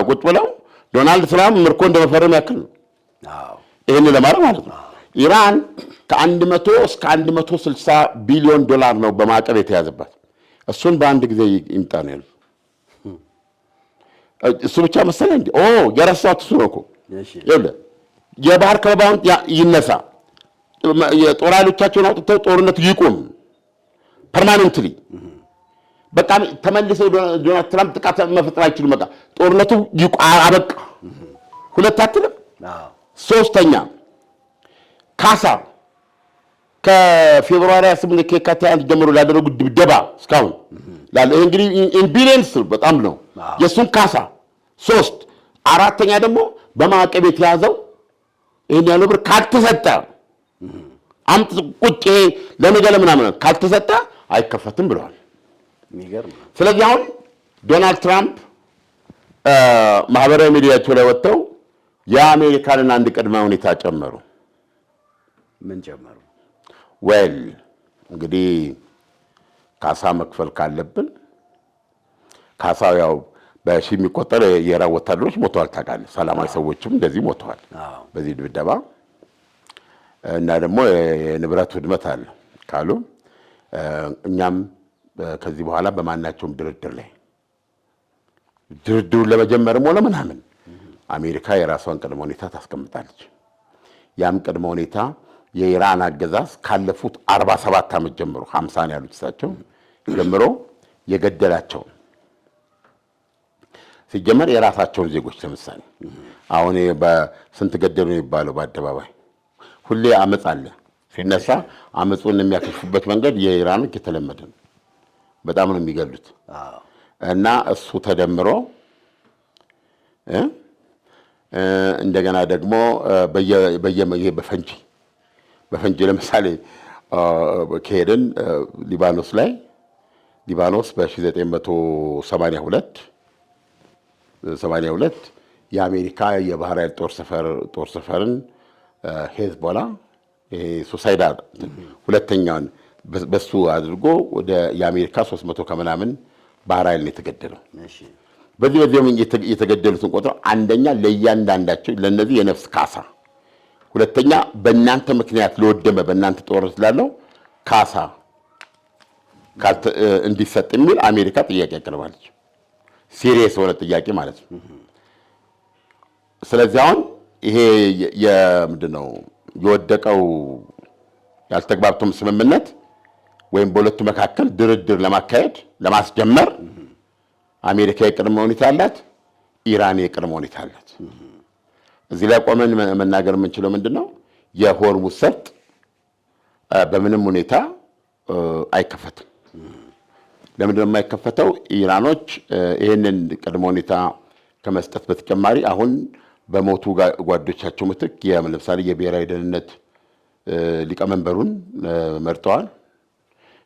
Speaker 3: ቁጭ ብለው ዶናልድ ትራምፕ ምርኮ እንደመፈረም ያክል ነው ይሄን ለማድረግ ማለት ነው። ኢራን ከ100 እስከ 160 ቢሊዮን ዶላር ነው በማዕቀብ የተያዘባት። እሱን በአንድ ጊዜ ይምጣ ነው ያሉት። እሱ ብቻ መሰለህ እንዴ? የረሳሁት እሱ ነው እኮ የባህር ከበባውን ይነሳ፣ የጦር ኃይሎቻቸውን አውጥተው ጦርነቱ ይቁም ፐርማነንትሊ። በቃ ተመልሰው ዶናልድ ትራምፕ ጥቃት መፈጠር አይችሉም። በቃ ጦርነቱ አበቃ። ሁለት አትልም። ሶስተኛ ካሳ ከፌብሩዋሪ 8 ከካቲት ጀምሮ ላደረጉት ድብደባ እስካሁን ላለ እንግዲህ ኢን ቢሊየንስ በጣም ነው የሱን ካሳ። ሶስት አራተኛ ደግሞ በማዕቀብ የተያዘው ይሄን ያለው ብር ካልተሰጠ አምጥ ቁጭ ለነገ ለምናምን ካልተሰጠ አይከፈትም ብለዋል።
Speaker 2: የሚገርም።
Speaker 3: ስለዚህ አሁን ዶናልድ ትራምፕ ማህበራዊ ሚዲያቸው ላይ ወጥተው የአሜሪካንን አንድ ቅድመ ሁኔታ ጨመሩ።
Speaker 2: ምን ጨመሩ?
Speaker 3: ዌል እንግዲህ ካሳ መክፈል ካለብን ካሳው ያው በሺህ የሚቆጠር የኢራን ወታደሮች ሞተዋል ታውቃለህ። ሰላማዊ ሰዎችም እንደዚህ ሞተዋል በዚህ ድብደባ እና ደግሞ የንብረት ውድመት አለ ካሉ እኛም ከዚህ በኋላ በማናቸውም ድርድር ላይ ድርድሩን ለመጀመርም ሆነ ምናምን አሜሪካ የራሷን ቅድመ ሁኔታ ታስቀምጣለች። ያም ቅድመ ሁኔታ የኢራን አገዛዝ ካለፉት 47 ዓመት ጀምሮ 50 ነው ያሉት እሳቸው ጀምሮ የገደላቸው ሲጀመር የራሳቸውን ዜጎች ለምሳሌ አሁን በስንት ገደሉ የሚባለው በአደባባይ ሁሌ አመጽ አለ ሲነሳ አመጹን የሚያከሽፉበት መንገድ የኢራኖች የተለመደ ነው። በጣም ነው የሚገሉት እና እሱ ተደምሮ እንደገና ደግሞ በፈንጂ ለምሳሌ ከሄድን ሊባኖስ በ1982 የአሜሪካ የባህር ኃይል ጦር ሰፈርን ሄዝቦላ ሱሳይዳል ሁለተኛውን በሱ አድርጎ ወደ የአሜሪካ 300 ከምናምን ባህር ኃይል ነው የተገደለው። በዚህ የተገደሉትን ቁጥር አንደኛ ለእያንዳንዳቸው ለነዚህ የነፍስ ካሳ፣ ሁለተኛ በእናንተ ምክንያት ለወደመ በእናንተ ጦርነት ላለው ካሳ እንዲሰጥ የሚል አሜሪካ ጥያቄ አቀርባለች። ሲሪየስ የሆነ ጥያቄ ማለት ነው። ስለዚህ አሁን ይሄ ምንድነው የወደቀው ያልተግባብቶም ስምምነት ወይም በሁለቱ መካከል ድርድር ለማስጀመር አሜሪካ የቅድመ ሁኔታ አላት፣ ኢራን የቅድመ ሁኔታ አላት። እዚህ ላይ ቆመን መናገር የምንችለው ምንድነው የሆርሙዝ ሰርጥ በምንም ሁኔታ አይከፈትም። ለምንድነው የማይከፈተው? ኢራኖች ይህንን ቅድመ ሁኔታ ከመስጠት በተጨማሪ አሁን በሞቱ ጓዶቻቸው ምትክ ለምሳሌ የብሔራዊ ደህንነት ሊቀመንበሩን መርጠዋል።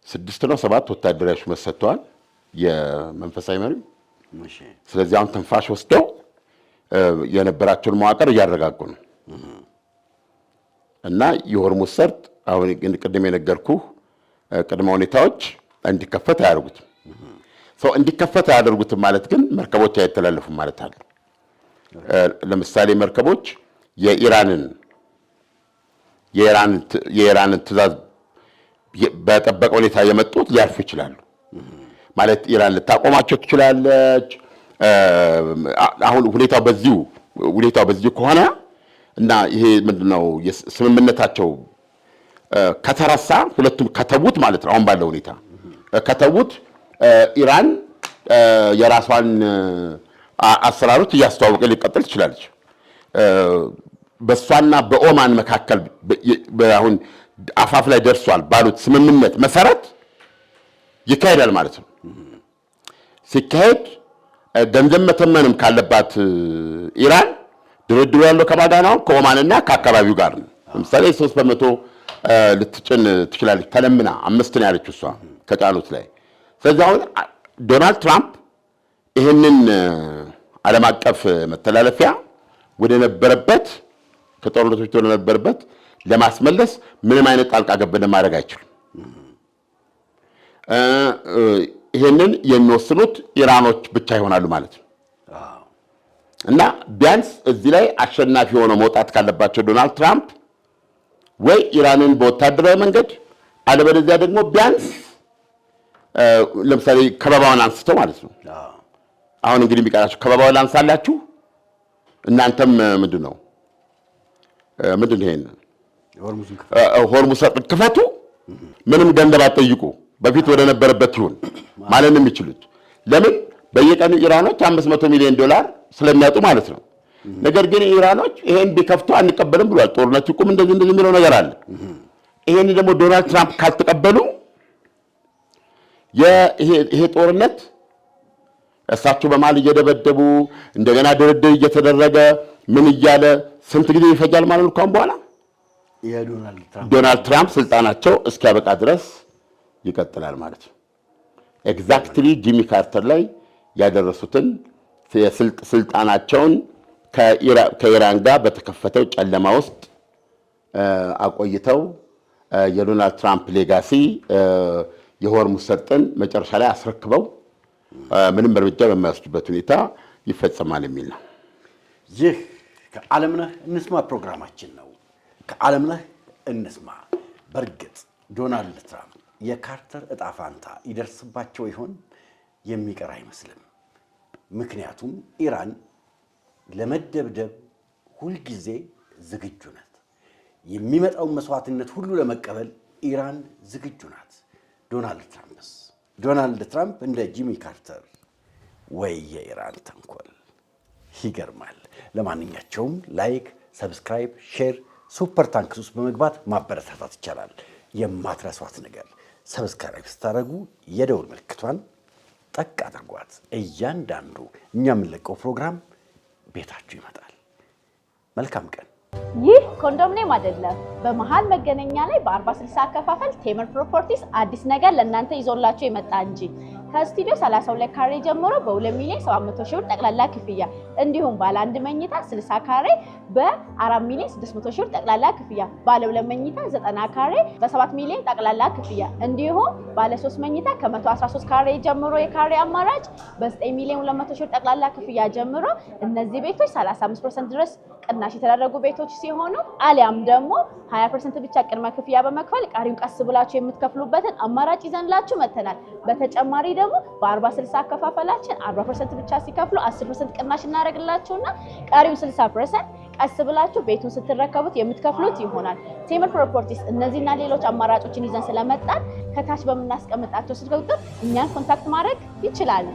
Speaker 3: 6 ነው 7 ወታደራዊ ሹመት ሰጥተዋል የመንፈሳዊ መሪ። ስለዚህ አሁን ትንፋሽ ወስደው የነበራቸውን መዋቅር እያረጋጉ ነው እና የሆርሙዝ ሰርጥ አሁን ቅድም የነገርኩህ ቅድመ ሁኔታዎች እንዲከፈት አያደርጉትም። እንዲከፈት አያደርጉትም ማለት ግን መርከቦች አይተላለፉም ማለት አለ። ለምሳሌ መርከቦች የኢራንን ትዕዛዝ በጠበቀ ሁኔታ የመጡት ሊያርፉ ይችላሉ ማለት ኢራን ልታቆማቸው ትችላለች። አሁን ሁኔታው በዚሁ ከሆነ እና ይሄ ምንድነው ስምምነታቸው ከተረሳ ሁለቱም ከተውት ማለት ነው። አሁን ባለው ሁኔታ ከተውት ኢራን የራሷን አሰራሮች እያስተዋወቀ ሊቀጥል ትችላለች። በሷና በኦማን መካከል አሁን አፋፍ ላይ ደርሷል ባሉት ስምምነት መሰረት ይካሄዳል ማለት ነው። ሲካሄድ ገንዘብ መተመንም ካለባት ኢራን ድርድሩ ያለው ከማን ነው? ከኦማንና ከአካባቢው ጋር ነው። ለምሳሌ 3% ልትጭን ትችላለች ተለምና 5 ነው ያለችው እሷ ከጫኑት ላይ። ስለዚህ አሁን ዶናልድ ትራምፕ ይህንን ዓለም አቀፍ መተላለፊያ ወደ ነበረበት ከጦርነቶች ወደ ነበረበት ለማስመለስ ምንም አይነት ጣልቃ ገብነት ማድረግ አይችሉም። ይሄንን የሚወስኑት ኢራኖች ብቻ ይሆናሉ ማለት ነው እና ቢያንስ እዚህ ላይ አሸናፊ ሆነው መውጣት ካለባቸው ዶናልድ ትራምፕ ወይ ኢራንን በወታደራዊ መንገድ አለበለዚያ ደግሞ ቢያንስ ለምሳሌ ከበባውን አንስተው ማለት ነው። አሁን እንግዲህ የሚቀራችሁ ከበባውን አንሳላችሁ እናንተም ምንድነው ይሄን ሆርሙዝ ክፈቱ፣ ምንም ገንዘብ አትጠይቁ፣ በፊት ወደ ነበረበት ይሁን ማለት ነው የሚችሉት። ለምን በየቀኑ ኢራኖች $500 ሚሊዮን ስለሚያጡ ማለት ነው። ነገር ግን ኢራኖች ይሄን ቢከፍቱ አንቀበልም ብሏል። ጦርነቱ ይቁም እንደዚህ የሚለው ነገር አለ። ይሄን ደግሞ ዶናልድ ትራምፕ ካልተቀበሉ ይሄ ጦርነት እሳቸው በማል እየደበደቡ እንደገና ድርድር እየተደረገ ምን እያለ ስንት ጊዜ ይፈጃል ማለት ነው። ካሁን በኋላ ዶናልድ ትራምፕ ስልጣናቸው እስኪያበቃ ድረስ ይቀጥላል ማለት ነው። ኤግዛክትሊ ጂሚ ካርተር ላይ ያደረሱትን ስልጣናቸውን ከኢራን ጋር በተከፈተው ጨለማ ውስጥ አቆይተው የዶናልድ ትራምፕ ሌጋሲ የሆርሙዝ ሰርጥን መጨረሻ ላይ አስረክበው ምንም እርምጃ በማይወስዱበት ሁኔታ ይፈጸማል የሚል ነው።
Speaker 2: ይህ ከዓለምነህ እንስማ ፕሮግራማችን ነው። ከዓለምነህ እንስማ። በእርግጥ ዶናልድ ትራምፕ የካርተር ዕጣ ፋንታ ይደርስባቸው ይሆን? የሚቀር አይመስልም። ምክንያቱም ኢራን ለመደብደብ ሁልጊዜ ዝግጁ ናት። የሚመጣውን መስዋዕትነት ሁሉ ለመቀበል ኢራን ዝግጁ ናት። ዶናልድ ትራምፕ እንደ ጂሚ ካርተር ወይ የኢራን ተንኮል ይገርማል። ለማንኛቸውም ላይክ፣ ሰብስክራይብ፣ ሼር ሱፐር ታንክስ ውስጥ በመግባት ማበረታታት ይቻላል። የማትረሷት ነገር ሰብስክራይብ ስታደርጉ የደውል ምልክቷን ጠቅ አድርጓት። እያንዳንዱ እኛ የምንለቀው ፕሮግራም ቤታችሁ ይመጣል። መልካም ቀን።
Speaker 1: ይህ ኮንዶሚኒየም አይደለም። በመሃል መገናኛ ላይ በ40/60 አከፋፈል ቴምር ፕሮፐርቲስ አዲስ ነገር ለእናንተ ይዞላችሁ የመጣ እንጂ ከስቱዲዮ 32 ካሬ ጀምሮ በ2,700,000 ብር ጠቅላላ ክፍያ እንዲሁም ባለ 1 መኝታ 60 ካሬ በ4,600,000 ብር ጠቅላላ ክፍያ፣ ባለ 2 መኝታ 90 ካሬ በ7 ሚሊዮን ጠቅላላ ክፍያ እንዲሁም ባለ 3 መኝታ ከ113 ካሬ ጀምሮ የካሬ አማራጭ በ9,200,000 ብር ጠቅላላ ክፍያ ጀምሮ እነዚህ ቤቶች 35% ድረስ ቅናሽ የተደረጉ ቤቶች ሲሆኑ አሊያም ደግሞ 20% ብቻ ቅድመ ክፍያ በመክፈል ቀሪውን ቀስ ብላችሁ የምትከፍሉበትን አማራጭ ይዘንላችሁ መተናል። በተጨማሪ ደግሞ በ40/60 አከፋፈላችን 40% ብቻ ሲከፍሉ 10% ቅናሽ እናደርግላችሁና ቀሪው 60% ቀስ ብላችሁ ቤቱን ስትረከቡት የምትከፍሉት ይሆናል። ቴምር ፕሮፐርቲስ እነዚህና ሌሎች አማራጮችን ይዘን ስለመጣን ከታች በምናስቀምጣቸው ስልክ ቁጥር እኛን ኮንታክት ማድረግ ይችላሉ።